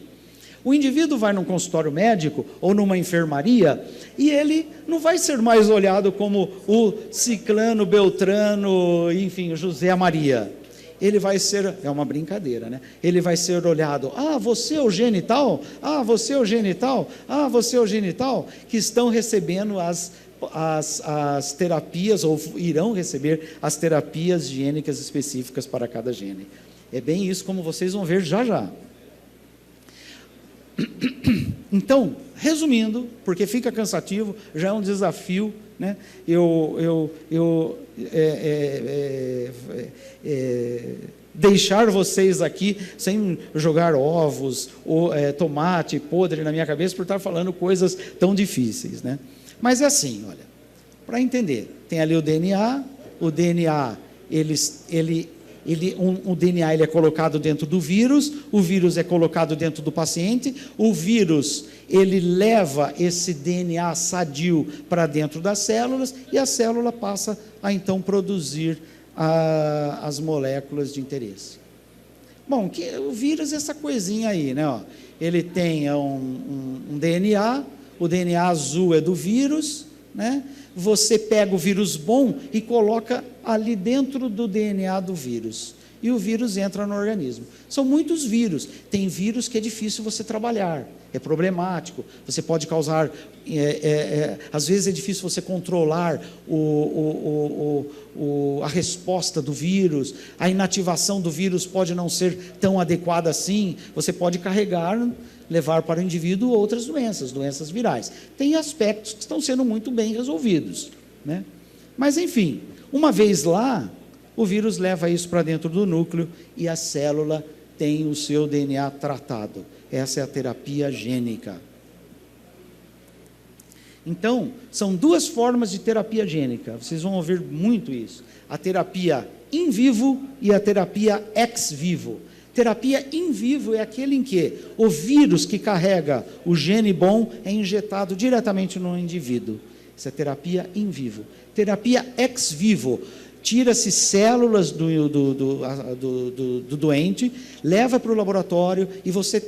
O indivíduo vai num consultório médico ou numa enfermaria e ele não vai ser mais olhado como o ciclano, beltrano, enfim, o José Maria. Ele vai ser, é uma brincadeira, né? Ele vai ser olhado, você é o genital, você é o genital, você é o genital, que estão recebendo as terapias, ou irão receber as terapias gênicas específicas para cada gene. É bem isso, como vocês vão ver já já. Então, resumindo, porque fica cansativo, já é um desafio, né? Deixar vocês aqui sem jogar ovos ou tomate podre na minha cabeça por estar falando coisas tão difíceis, né? Mas é assim, olha, para entender, tem ali o DNA ele O DNA ele é colocado dentro do vírus, o vírus é colocado dentro do paciente, o vírus ele leva esse DNA sadio para dentro das células e a célula passa a então produzir as moléculas de interesse. Bom, o vírus é essa coisinha aí, né? Ó, ele tem um DNA, o DNA azul é do vírus, né? Você pega o vírus bom e coloca ali dentro do DNA do vírus. E o vírus entra no organismo. São muitos vírus. Tem vírus que é difícil você trabalhar, é problemático. Você pode causar... às vezes é difícil você controlar a resposta do vírus. A inativação do vírus pode não ser tão adequada assim. Você pode levar para o indivíduo outras doenças virais. Tem aspectos que estão sendo muito bem resolvidos, né? Mas, enfim, uma vez lá, o vírus leva isso para dentro do núcleo e a célula tem o seu DNA tratado. Essa é a terapia gênica. Então, são duas formas de terapia gênica. Vocês vão ouvir muito isso. A terapia in vivo e a terapia ex vivo. Terapia in vivo é aquele em que o vírus que carrega o gene bom é injetado diretamente no indivíduo. Essa é terapia in vivo. Terapia ex vivo. Tira-se células do doente, leva para o laboratório e você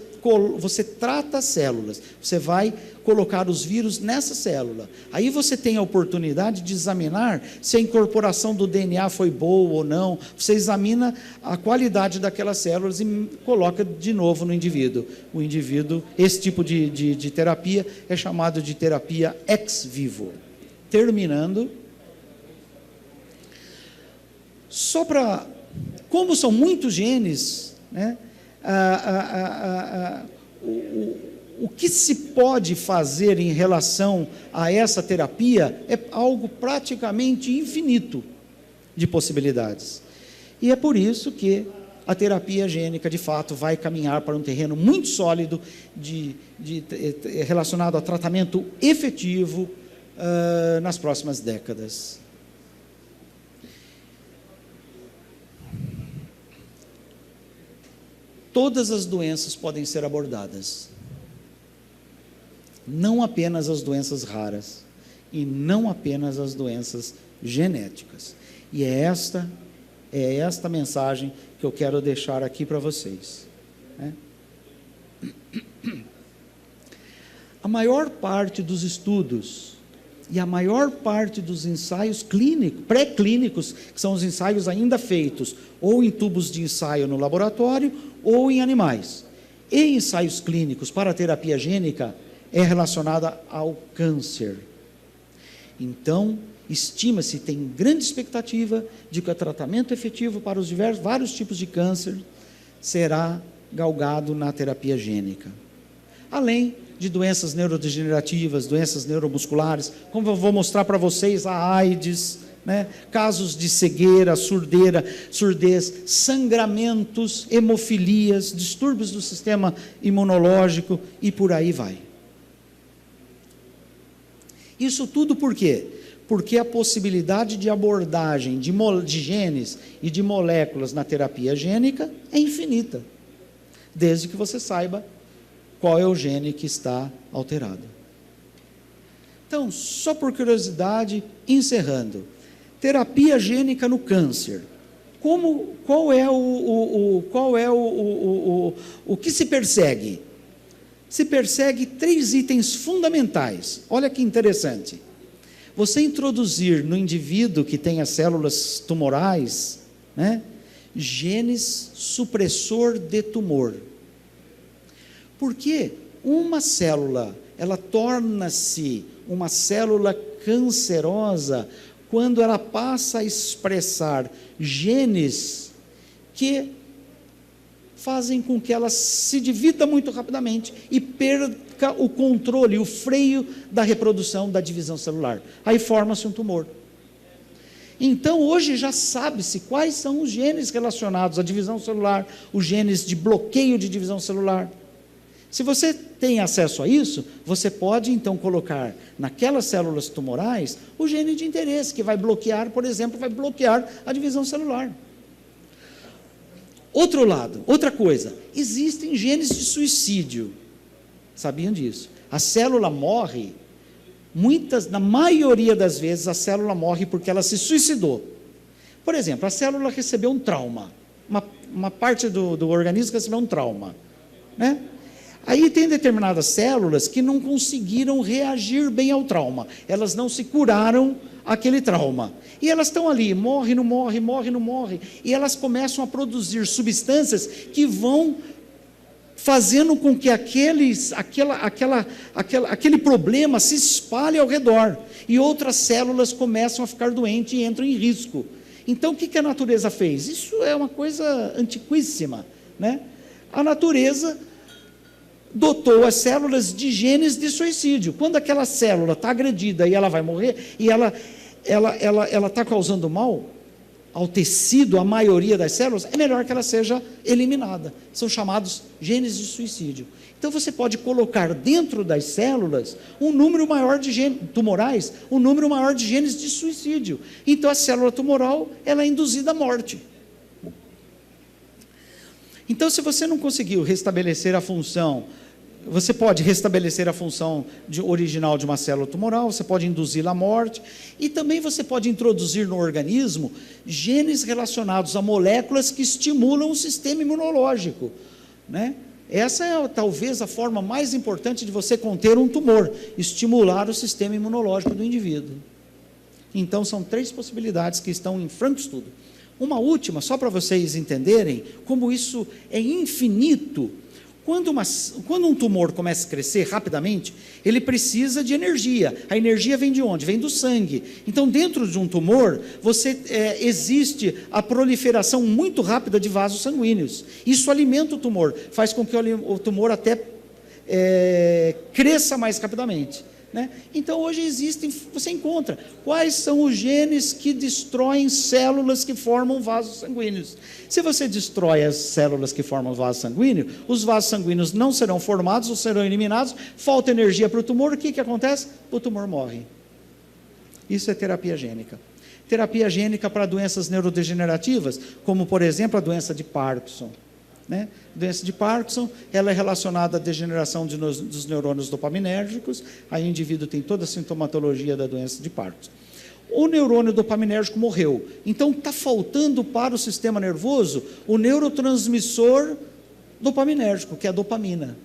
trata as células. Você vai colocar os vírus nessa célula. Aí você tem a oportunidade de examinar se a incorporação do DNA foi boa ou não. Você examina a qualidade daquelas células e coloca de novo no indivíduo. O indivíduo, esse tipo de terapia é chamado de terapia ex vivo. Terminando, só para, como são muitos genes, né, o que se pode fazer em relação a essa terapia é algo praticamente infinito de possibilidades. E é por isso que a terapia gênica, de fato, vai caminhar para um terreno muito sólido relacionado a tratamento efetivo nas próximas décadas. Todas as doenças podem ser abordadas, não apenas as doenças raras e não apenas as doenças genéticas. E é esta mensagem que eu quero deixar aqui para vocês, né? A maior parte dos estudos e a maior parte dos ensaios clínicos, pré-clínicos, que são os ensaios ainda feitos ou em tubos de ensaio no laboratório ou em animais, e ensaios clínicos para a terapia gênica é relacionada ao câncer. Então, estima-se, tem grande expectativa de que o tratamento efetivo para os vários tipos de câncer será galgado na terapia gênica. Além de doenças neurodegenerativas, doenças neuromusculares, como eu vou mostrar para vocês, a AIDS, né? Casos de cegueira, surdez, sangramentos, hemofilias, distúrbios do sistema imunológico e por aí vai. Isso tudo por quê? Porque a possibilidade de abordagem de genes e de moléculas na terapia gênica é infinita, desde que você saiba qual é o gene que está alterado. Então, só por curiosidade, encerrando, terapia gênica no câncer. Qual é o que se persegue? Se persegue 3 itens fundamentais. Olha que interessante. Você introduzir no indivíduo que tem as células tumorais, né, genes supressor de tumor. Porque uma célula, ela torna-se uma célula cancerosa quando ela passa a expressar genes que fazem com que ela se divida muito rapidamente e perca o controle, o freio da reprodução da divisão celular. Aí forma-se um tumor. Então, hoje já sabe-se quais são os genes relacionados à divisão celular, os genes de bloqueio de divisão celular. Se você tem acesso a isso, você pode então colocar naquelas células tumorais o gene de interesse, que vai bloquear, por exemplo, a divisão celular. Outro lado, outra coisa, existem genes de suicídio. Sabiam disso? A célula morre, na maioria das vezes, a célula morre porque ela se suicidou. Por exemplo, a célula recebeu um trauma, uma parte do organismo recebeu um trauma, né? Aí tem determinadas células que não conseguiram reagir bem ao trauma, elas não se curaram aquele trauma, e elas estão ali, morre, não morre, morre, não morre, e elas começam a produzir substâncias que vão fazendo com que aquele problema se espalhe ao redor, e outras células começam a ficar doentes e entram em risco. Então, o que a natureza fez? Isso é uma coisa antiquíssima, né? A natureza dotou as células de genes de suicídio. Quando aquela célula está agredida e ela vai morrer, e ela está causando mal ao tecido, a maioria das células, é melhor que ela seja eliminada. São chamados genes de suicídio. Então, você pode colocar dentro das células um número maior de genes tumorais, um número maior de genes de suicídio. Então, a célula tumoral, ela é induzida à morte. Então, se você não conseguiu restabelecer a função, você pode restabelecer a função original de uma célula tumoral, você pode induzi-la à morte, e também você pode introduzir no organismo genes relacionados a moléculas que estimulam o sistema imunológico, né? Essa é talvez a forma mais importante de você conter um tumor, estimular o sistema imunológico do indivíduo. Então, são 3 possibilidades que estão em franco estudo. Uma última, só para vocês entenderem como isso é infinito. Quando um tumor começa a crescer rapidamente, ele precisa de energia. A energia vem de onde? Vem do sangue. Então, dentro de um tumor, existe a proliferação muito rápida de vasos sanguíneos. Isso alimenta o tumor, faz com que o tumor até cresça mais rapidamente, né? Então, hoje você encontra quais são os genes que destroem células que formam vasos sanguíneos. Se você destrói as células que formam vaso sanguíneo, os vasos sanguíneos não serão formados ou serão eliminados, falta energia para o tumor, o que acontece? O tumor morre. Isso é terapia gênica. Terapia gênica para doenças neurodegenerativas, como, por exemplo, a doença de Parkinson, né? A doença de Parkinson, ela é relacionada à degeneração dos neurônios dopaminérgicos, aí o indivíduo tem toda a sintomatologia da doença de Parkinson. O neurônio dopaminérgico morreu, então está faltando para o sistema nervoso o neurotransmissor dopaminérgico, que é a dopamina.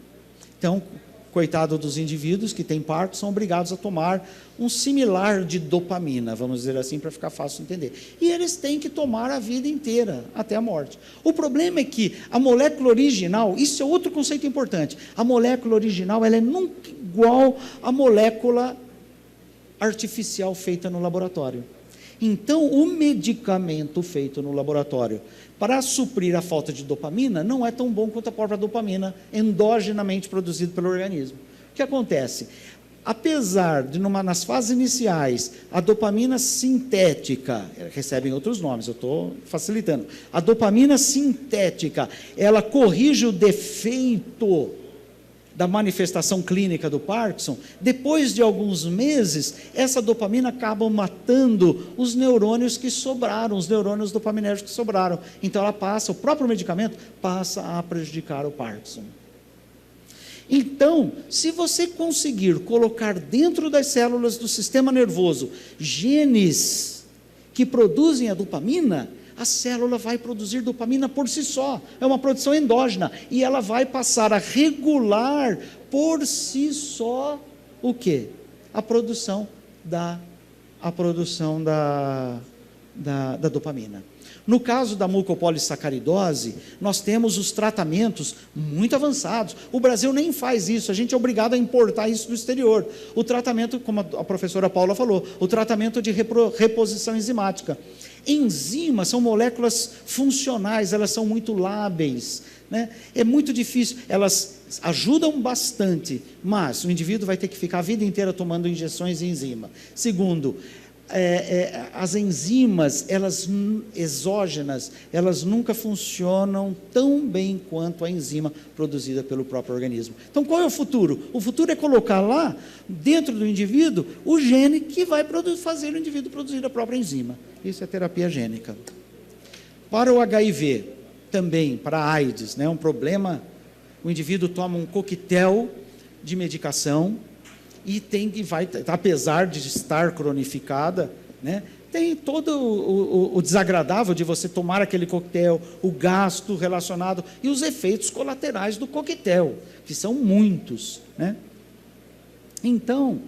Então, coitado dos indivíduos que têm Parkinson, são obrigados a tomar um similar de dopamina, vamos dizer assim, para ficar fácil de entender. E eles têm que tomar a vida inteira, até a morte. O problema é que a molécula original, isso é outro conceito importante, a molécula original, ela é nunca igual à molécula artificial feita no laboratório. Então, o medicamento feito no laboratório para suprir a falta de dopamina não é tão bom quanto a própria dopamina endogenamente produzida pelo organismo. O que acontece? Apesar de, nas fases iniciais, a dopamina sintética, recebem outros nomes, eu estou facilitando, a dopamina sintética, ela corrige o defeito da manifestação clínica do Parkinson. Depois de alguns meses, essa dopamina acaba matando os neurônios que sobraram, os neurônios dopaminérgicos que sobraram. Então, o próprio medicamento passa a prejudicar o Parkinson. Então, se você conseguir colocar dentro das células do sistema nervoso genes que produzem a dopamina, a célula vai produzir dopamina por si só, é uma produção endógena, e ela vai passar a regular por si só o quê? A produção da dopamina. No caso da mucopolissacaridose, nós temos os tratamentos muito avançados. O Brasil nem faz isso, a gente é obrigado a importar isso do exterior. O tratamento, como a professora Paula falou, o tratamento de reposição enzimática. Enzimas são moléculas funcionais, elas são muito lábeis, né? É muito difícil, elas ajudam bastante, mas o indivíduo vai ter que ficar a vida inteira tomando injeções de enzima. Segundo, as enzimas, exógenas, elas nunca funcionam tão bem quanto a enzima produzida pelo próprio organismo. Então, qual é o futuro? O futuro é colocar lá, dentro do indivíduo, o gene que vai fazer o indivíduo produzir a própria enzima. Isso é terapia gênica. Para o HIV, também para a AIDS, né? Um problema, o indivíduo toma um coquetel de medicação e apesar de estar cronificada, né? Tem todo o desagradável de você tomar aquele coquetel, o gasto relacionado e os efeitos colaterais do coquetel, que são muitos, né? Então,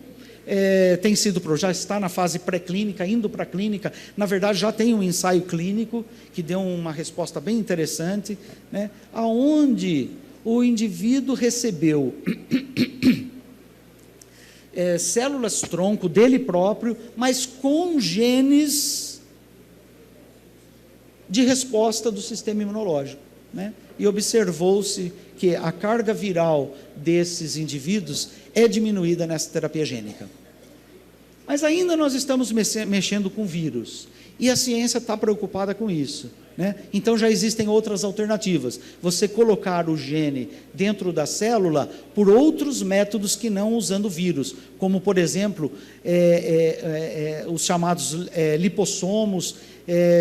já está na fase pré-clínica, indo para a clínica. Na verdade, já tem um ensaio clínico que deu uma resposta bem interessante, né? Onde o indivíduo recebeu células tronco dele próprio, mas com genes de resposta do sistema imunológico, né? E observou-se que a carga viral desses indivíduos é diminuída nessa terapia gênica. Mas ainda nós estamos mexendo com vírus, e a ciência está preocupada com isso, né? Então já existem outras alternativas. Você colocar o gene dentro da célula por outros métodos que não usando vírus, como, por exemplo, os chamados lipossomos,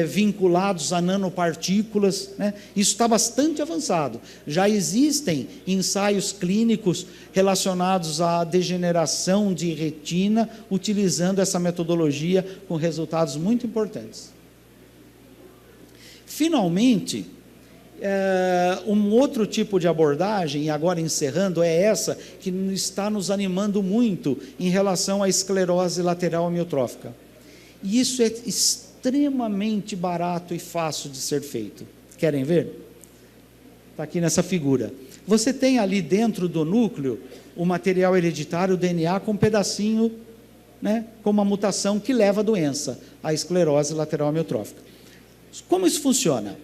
vinculados a nanopartículas, né? Isso está bastante avançado. Já existem ensaios clínicos relacionados à degeneração de retina, utilizando essa metodologia com resultados muito importantes. Finalmente, um outro tipo de abordagem, e agora encerrando, é essa que está nos animando muito em relação à esclerose lateral amiotrófica. E isso é extremamente barato e fácil de ser feito. Querem ver? Está aqui nessa figura. Você tem ali dentro do núcleo o material hereditário, o DNA, com um pedacinho, né, com uma mutação que leva à doença, a esclerose lateral amiotrófica. Como isso funciona?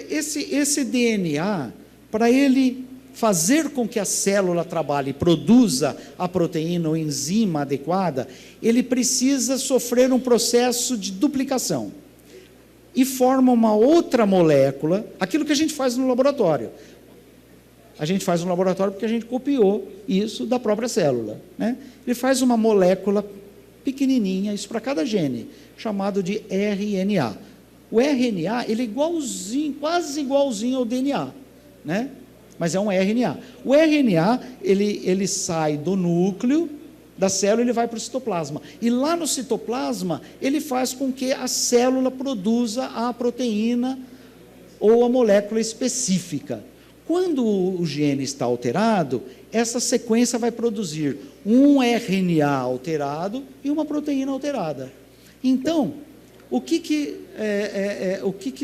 Esse DNA, para ele fazer com que a célula trabalhe e produza a proteína ou enzima adequada, ele precisa sofrer um processo de duplicação e forma uma outra molécula, aquilo que a gente faz no laboratório. A gente faz no laboratório porque a gente copiou isso da própria célula, né? Ele faz uma molécula pequenininha, isso para cada gene, chamado de RNA. O RNA, ele é igualzinho, quase igualzinho ao DNA, né? Mas é um RNA. O RNA, ele sai do núcleo da célula, ele vai para o citoplasma. E lá no citoplasma, ele faz com que a célula produza a proteína ou a molécula específica. Quando o gene está alterado, essa sequência vai produzir um RNA alterado e uma proteína alterada. Então, o que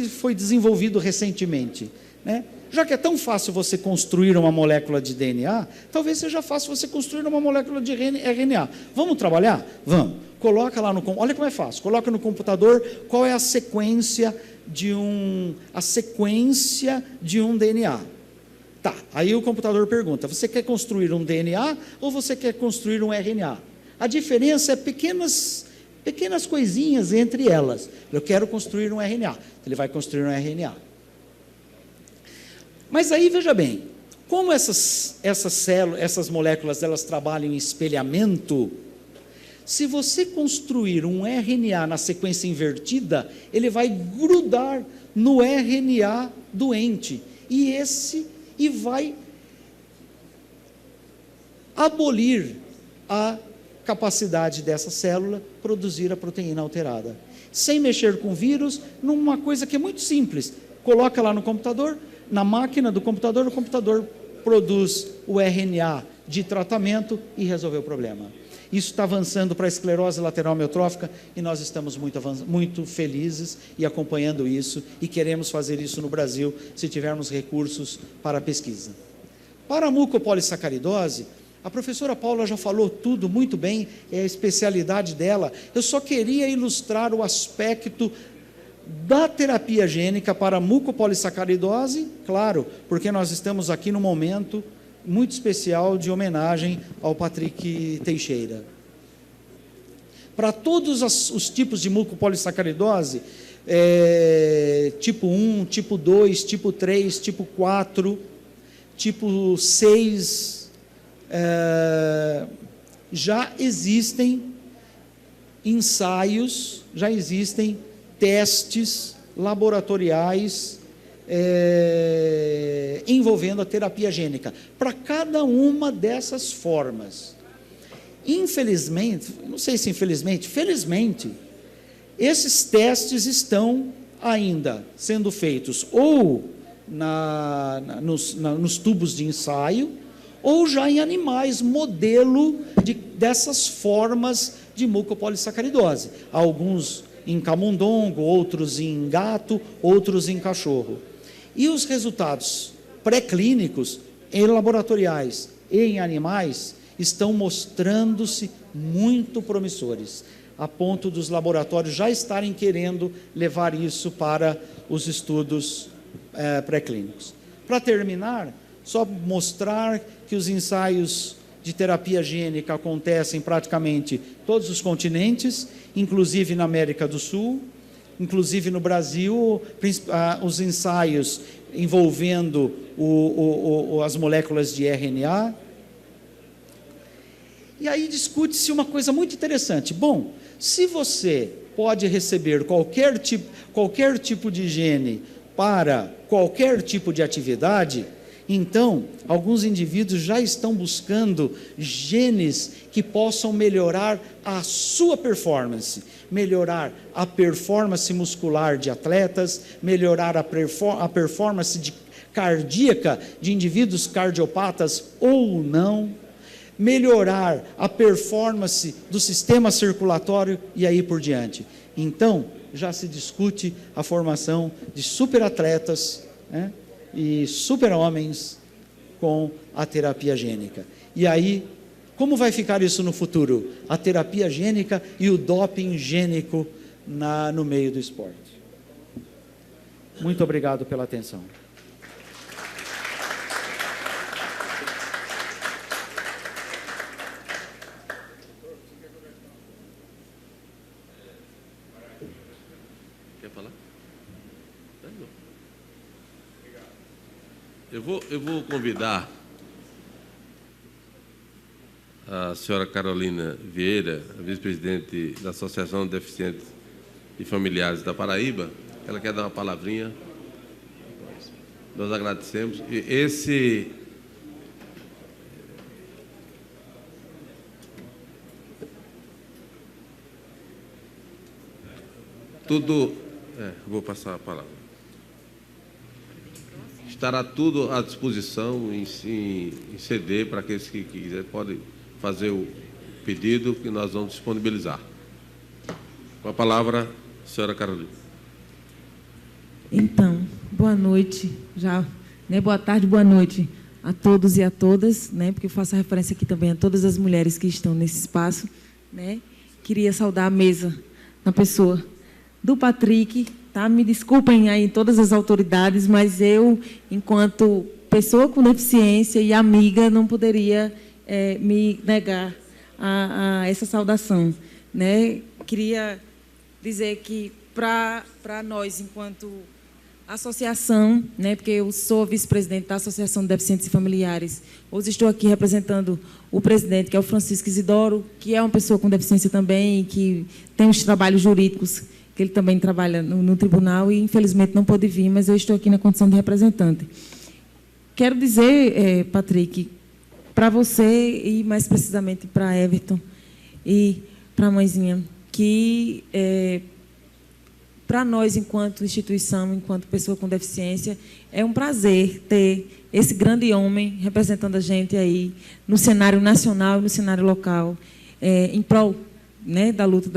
foi desenvolvido recentemente, né? Já que é tão fácil você construir uma molécula de DNA, talvez seja fácil você construir uma molécula de RNA. Vamos trabalhar? Vamos. Coloca lá no computador. Olha como é fácil. Coloca no computador qual é a sequência de um DNA. Tá. Aí o computador pergunta: você quer construir um DNA ou você quer construir um RNA? A diferença é pequenas coisinhas entre elas. Eu quero construir um RNA. Ele vai construir um RNA. Mas aí, veja bem, como essas moléculas, elas trabalham em espelhamento, se você construir um RNA na sequência invertida, ele vai grudar no RNA doente, e vai abolir a capacidade dessa célula produzir a proteína alterada. Sem mexer com vírus, numa coisa que é muito simples. Coloca lá no computador, na máquina do computador, o computador produz o RNA de tratamento e resolveu o problema. Isso está avançando para a esclerose lateral amiotrófica e nós estamos muito felizes e acompanhando isso, e queremos fazer isso no Brasil, se tivermos recursos para a pesquisa. Para a mucopolissacaridose, a professora Paula já falou tudo muito bem, é a especialidade dela. Eu só queria ilustrar o aspecto da terapia gênica para a mucopolissacaridose, claro, porque nós estamos aqui num momento muito especial de homenagem ao Patrick Teixeira. Para todos os tipos de mucopolissacaridose, tipo 1, tipo 2, tipo 3, tipo 4, tipo 6, já existem ensaios, já existem testes laboratoriais envolvendo a terapia gênica, para cada uma dessas formas. Infelizmente, não sei se infelizmente, felizmente, esses testes estão ainda sendo feitos ou nos tubos de ensaio, ou já em animais, modelo dessas formas de mucopolissacaridose. Alguns em camundongo, outros em gato, outros em cachorro. E os resultados pré-clínicos, em laboratoriais e em animais, estão mostrando-se muito promissores, a ponto dos laboratórios já estarem querendo levar isso para os estudos pré-clínicos. Para terminar, só mostrar que os ensaios de terapia gênica acontecem em praticamente todos os continentes, inclusive na América do Sul, inclusive no Brasil, os ensaios envolvendo as moléculas de RNA. E aí discute-se uma coisa muito interessante. Bom, se você pode receber qualquer tipo de gene para qualquer tipo de atividade, então, alguns indivíduos já estão buscando genes que possam melhorar a sua performance, melhorar a performance muscular de atletas, melhorar a performance cardíaca de indivíduos cardiopatas ou não, melhorar a performance do sistema circulatório e aí por diante. Então, já se discute a formação de superatletas, né, e super-homens com a terapia gênica. E aí, como vai ficar isso no futuro? A terapia gênica e o doping gênico no meio do esporte. Muito obrigado pela atenção. Quer falar? Eu vou convidar a senhora Carolina Vieira, a vice-presidente da Associação de Deficientes e Familiares da Paraíba. Ela quer dar uma palavrinha. Nós agradecemos. Vou passar a palavra. Estará tudo à disposição em CD para aqueles que quiserem, podem fazer o pedido que nós vamos disponibilizar. Com a palavra, a senhora Carolina. Então, boa noite, boa tarde, boa noite a todos e a todas, porque eu faço referência aqui também a todas as mulheres que estão nesse espaço, Queria saudar a mesa na pessoa do Patrick, tá? Me desculpem aí todas as autoridades, mas eu, enquanto pessoa com deficiência e amiga, não poderia me negar a essa saudação, Queria dizer que para nós, enquanto associação, porque eu sou vice-presidente da Associação de Deficientes e Familiares, hoje estou aqui representando o presidente, que é o Francisco Isidoro, que é uma pessoa com deficiência também, que tem os trabalhos jurídicos, que ele também trabalha no tribunal e, infelizmente, não pôde vir, mas eu estou aqui na condição de representante. Quero dizer, Patrick, para você e, mais precisamente, para Everton e para a mãezinha, que, para nós, enquanto instituição, enquanto pessoa com deficiência, é um prazer ter esse grande homem representando a gente aí no cenário nacional e no cenário local, em prol da luta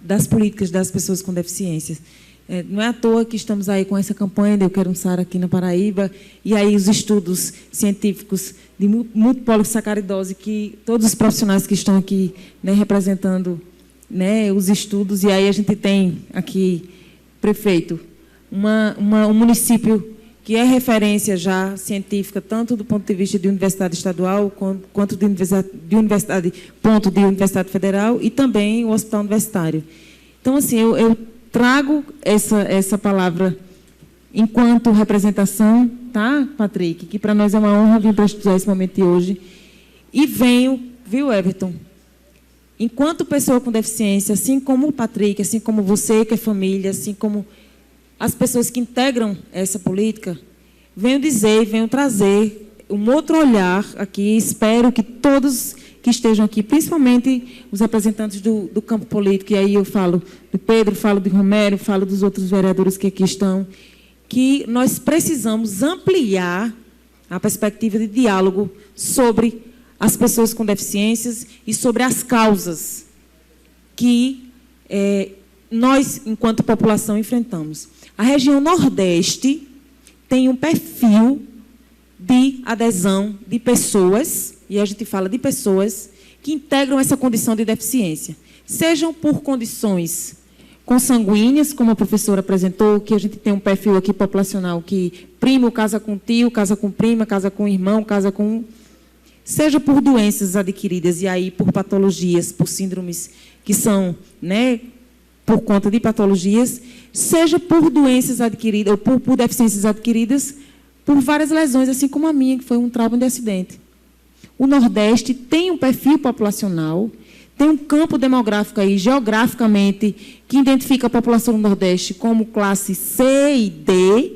das políticas das pessoas com deficiências. Não é à toa que estamos aí com essa campanha de Eu Quero um SARA aqui na Paraíba, e aí os estudos científicos de multipolissacaridose, que todos os profissionais que estão aqui representando os estudos, e aí a gente tem aqui, prefeito, um município que é referência já científica, tanto do ponto de vista de universidade estadual, quanto de universidade federal, e também o hospital universitário. Então, assim, eu trago essa palavra enquanto representação, tá, Patrick? Que para nós é uma honra vir prestigiar esse momento de hoje. E venho, viu, Everton? Enquanto pessoa com deficiência, assim como o Patrick, assim como você que é família, assim como as pessoas que integram essa política, venho dizer, venho trazer um outro olhar aqui. Espero que todos que estejam aqui, principalmente os representantes do campo político, e aí eu falo do Pedro, falo de Romero, falo dos outros vereadores que aqui estão, que nós precisamos ampliar a perspectiva de diálogo sobre as pessoas com deficiências e sobre as causas que nós, enquanto população, enfrentamos. A região Nordeste tem um perfil de adesão de pessoas, e a gente fala de pessoas, que integram essa condição de deficiência, sejam por condições consanguíneas, como a professora apresentou, que a gente tem um perfil aqui populacional que primo casa com tio, casa com prima, casa com irmão, casa com... Seja por doenças adquiridas, e aí por patologias, por síndromes que são, né, por conta de patologias, seja por doenças adquiridas, ou por deficiências adquiridas, por várias lesões, assim como a minha, que foi um trauma de acidente. O Nordeste tem um perfil populacional, tem um campo demográfico aí, geograficamente, que identifica a população do Nordeste como classe C e D,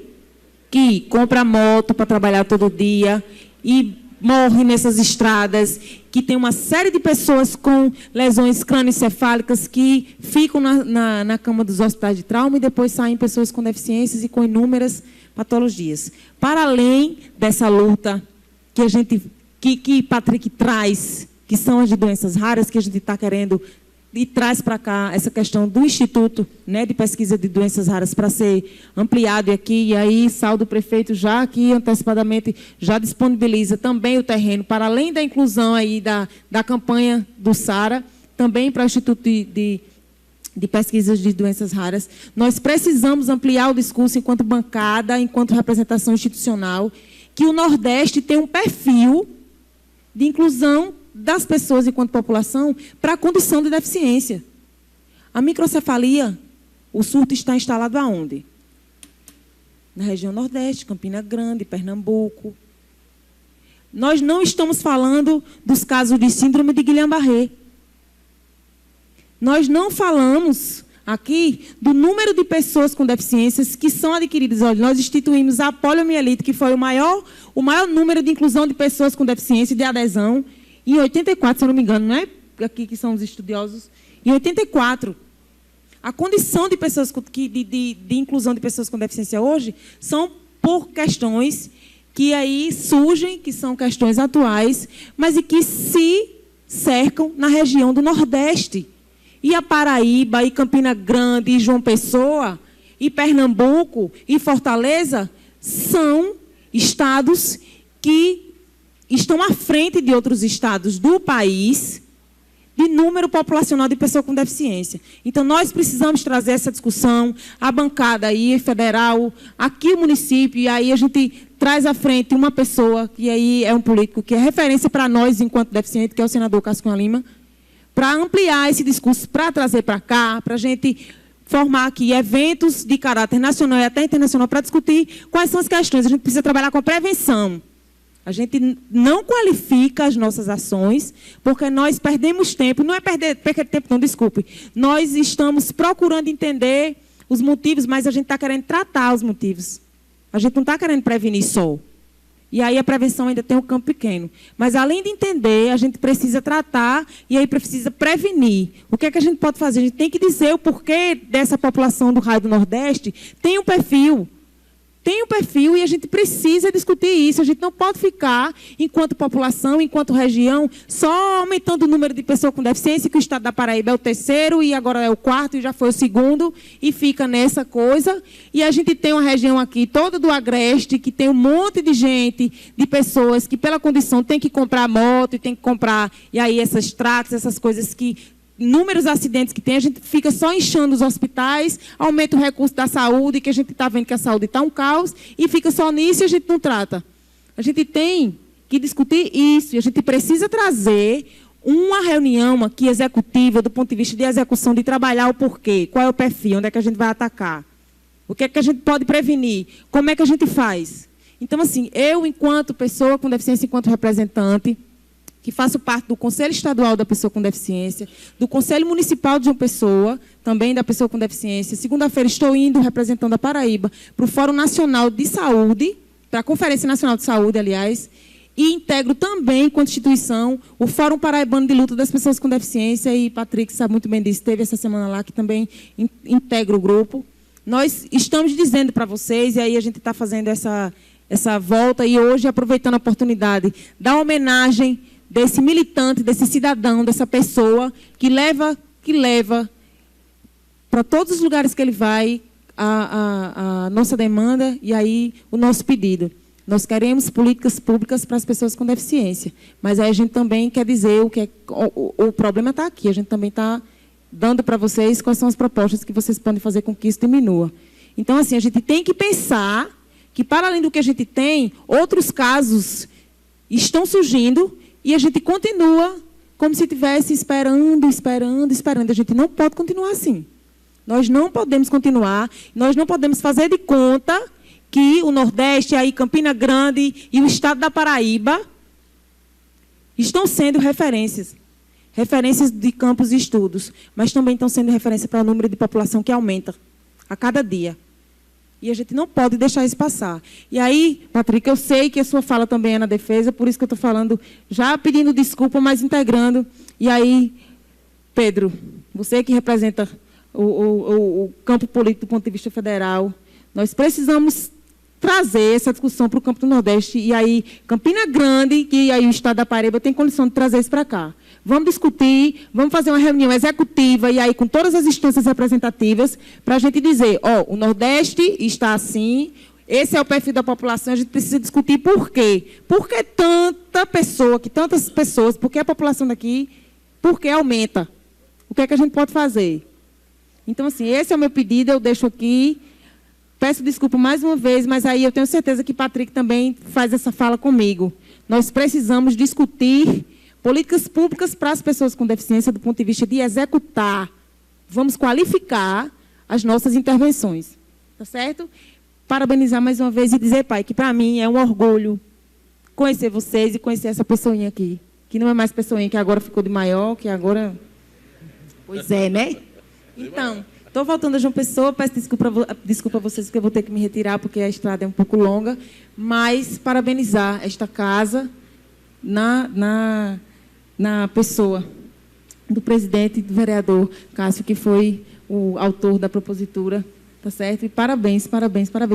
que compra moto para trabalhar todo dia e morre nessas estradas, que tem uma série de pessoas com lesões crânioencefálicas que ficam na cama dos hospitais de trauma e depois saem pessoas com deficiências e com inúmeras patologias. Para além dessa luta que a gente, que Patrick traz, que são as de doenças raras, que a gente está querendo e traz para cá essa questão do Instituto, né, de Pesquisa de Doenças Raras para ser ampliado aqui, e aí saldo o prefeito já aqui antecipadamente já disponibiliza também o terreno para além da inclusão aí da campanha do SARA, também para o Instituto de Pesquisas de Doenças Raras. Nós precisamos ampliar o discurso enquanto bancada, enquanto representação institucional, que o Nordeste tem um perfil de inclusão das pessoas enquanto população para a condição de deficiência. A microcefalia, o surto está instalado aonde? Na região Nordeste, Campina Grande, Pernambuco. Nós não estamos falando dos casos de síndrome de Guillain-Barré. Nós não falamos aqui do número de pessoas com deficiências que são adquiridas. Olha, nós instituímos a poliomielite, que foi o maior número de inclusão de pessoas com deficiência e de adesão, em 84, se eu não me engano, não é aqui que são os estudiosos, em 84. A condição de pessoas de inclusão de pessoas com deficiência hoje são por questões que aí surgem, que são questões atuais, mas e que se cercam na região do Nordeste. E a Paraíba, e Campina Grande, e João Pessoa, e Pernambuco, e Fortaleza, são estados que estão à frente de outros estados do país de número populacional de pessoas com deficiência. Então, nós precisamos trazer essa discussão, a bancada aí, federal, aqui o município, e aí a gente traz à frente uma pessoa, que aí é um político que é referência para nós, enquanto deficiente, que é o senador Cássio Cunha Lima, para ampliar esse discurso, para trazer para cá, para a gente formar aqui eventos de caráter nacional e até internacional para discutir quais são as questões. A gente precisa trabalhar com a prevenção. A gente não qualifica as nossas ações, porque nós perdemos tempo. Não é perder tempo, não, desculpe. Nós estamos procurando entender os motivos, mas a gente está querendo tratar os motivos. A gente não está querendo prevenir só. E aí a prevenção ainda tem um campo pequeno. Mas, além de entender, a gente precisa tratar e aí precisa prevenir. O que é que a gente pode fazer? A gente tem que dizer o porquê dessa população do raio do Nordeste tem um perfil. Tem um perfil e a gente precisa discutir isso. A gente não pode ficar, enquanto população, enquanto região, só aumentando o número de pessoas com deficiência, que o estado da Paraíba é o 3º e agora é o 4º e já foi o 2º, e fica nessa coisa. E a gente tem uma região aqui, toda do Agreste, que tem um monte de gente, de pessoas que, pela condição, tem que comprar moto e tem que comprar, e aí essas tracas, essas coisas que... Inúmeros acidentes que tem, a gente fica só inchando os hospitais, aumenta o recurso da saúde, que a gente está vendo que a saúde está um caos, e fica só nisso e a gente não trata. A gente tem que discutir isso, e a gente precisa trazer uma reunião aqui executiva, do ponto de vista de execução, de trabalhar o porquê, qual é o perfil, onde é que a gente vai atacar, o que é que a gente pode prevenir, como é que a gente faz. Então, assim, eu, enquanto pessoa com deficiência, enquanto representante, que faço parte do Conselho Estadual da Pessoa com Deficiência, do Conselho Municipal de João Pessoa, também da Pessoa com Deficiência. Segunda-feira estou indo, representando a Paraíba, para o Fórum Nacional de Saúde, para a Conferência Nacional de Saúde, aliás, e integro também, enquanto instituição, o Fórum Paraibano de Luta das Pessoas com Deficiência, e Patrick sabe muito bem disso, teve essa semana lá, que também integra o grupo. Nós estamos dizendo para vocês, e aí a gente está fazendo essa volta, e hoje, aproveitando a oportunidade, da homenagem desse militante, desse cidadão, dessa pessoa que leva para todos os lugares que ele vai a nossa demanda e aí o nosso pedido. Nós queremos políticas públicas para as pessoas com deficiência, mas aí a gente também quer dizer o problema está aqui, a gente também está dando para vocês quais são as propostas que vocês podem fazer com que isso diminua. Então, assim, a gente tem que pensar que, para além do que a gente tem, outros casos estão surgindo e a gente continua como se estivesse esperando. A gente não pode continuar assim. Nós não podemos continuar, nós não podemos fazer de conta que o Nordeste, aí Campina Grande e o Estado da Paraíba estão sendo referências de campos e estudos, mas também estão sendo referência para o número de população que aumenta a cada dia. E a gente não pode deixar isso passar. E aí, Patrick, eu sei que a sua fala também é na defesa, por isso que eu estou falando, já pedindo desculpa, mas integrando. E aí, Pedro, você que representa o campo político do ponto de vista federal, nós precisamos trazer essa discussão para o campo do Nordeste. E aí, Campina Grande, e aí o Estado da Paraíba tem condição de trazer isso para cá. Vamos discutir, vamos fazer uma reunião executiva, e aí com todas as instâncias representativas, para a gente dizer, o Nordeste está assim, esse é o perfil da população, a gente precisa discutir por quê. Por que tantas pessoas, por que a população daqui, por que aumenta? O que é que a gente pode fazer? Então, assim, esse é o meu pedido, eu deixo aqui. Peço desculpa mais uma vez, mas aí eu tenho certeza que Patrick também faz essa fala comigo. Nós precisamos discutir políticas públicas para as pessoas com deficiência do ponto de vista de executar. Vamos qualificar as nossas intervenções. Tá certo? Parabenizar mais uma vez e dizer, pai, que para mim é um orgulho conhecer vocês e conhecer essa pessoinha aqui. Que não é mais pessoinha, que agora ficou de maior, que agora... Pois é, né? Então, estou voltando a João Pessoa, peço desculpa a vocês, porque eu vou ter que me retirar, porque a estrada é um pouco longa, mas parabenizar esta casa na pessoa do presidente e do vereador Cássio, que foi o autor da propositura, tá certo? E parabéns.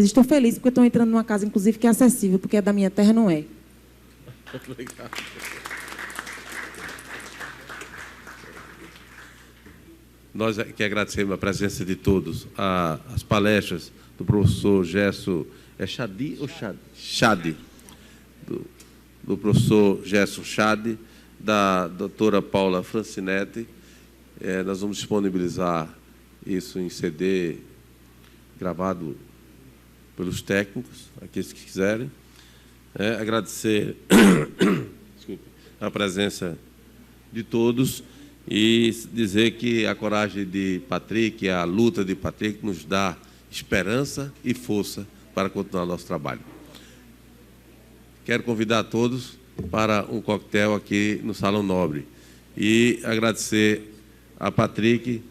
Estou feliz, porque estou entrando numa casa, inclusive, que é acessível, porque a da minha terra não é. Obrigado. Nós que agradecemos a presença de todos, as palestras do professor Gerson, Chadi ou Chade? Do professor Gerson Chade, da doutora Paula Francinetti. Nós vamos disponibilizar isso em CD gravado pelos técnicos, aqueles que quiserem. Agradecer a presença de todos e dizer que a coragem de Patrick, a luta de Patrick, nos dá esperança e força para continuar nosso trabalho. Quero convidar a todos para um coquetel aqui no Salão Nobre e agradecer a Patrick,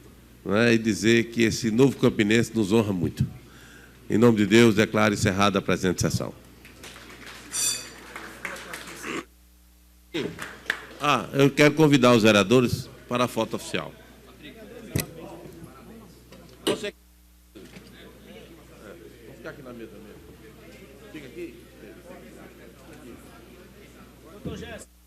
né, e dizer que esse novo campinense nos honra muito. Em nome de Deus, declaro encerrada a presente sessão. Eu quero convidar os vereadores para a foto oficial. Você... Vou ficar aqui na mesa mesmo. Fica aqui. Doutor Gerson.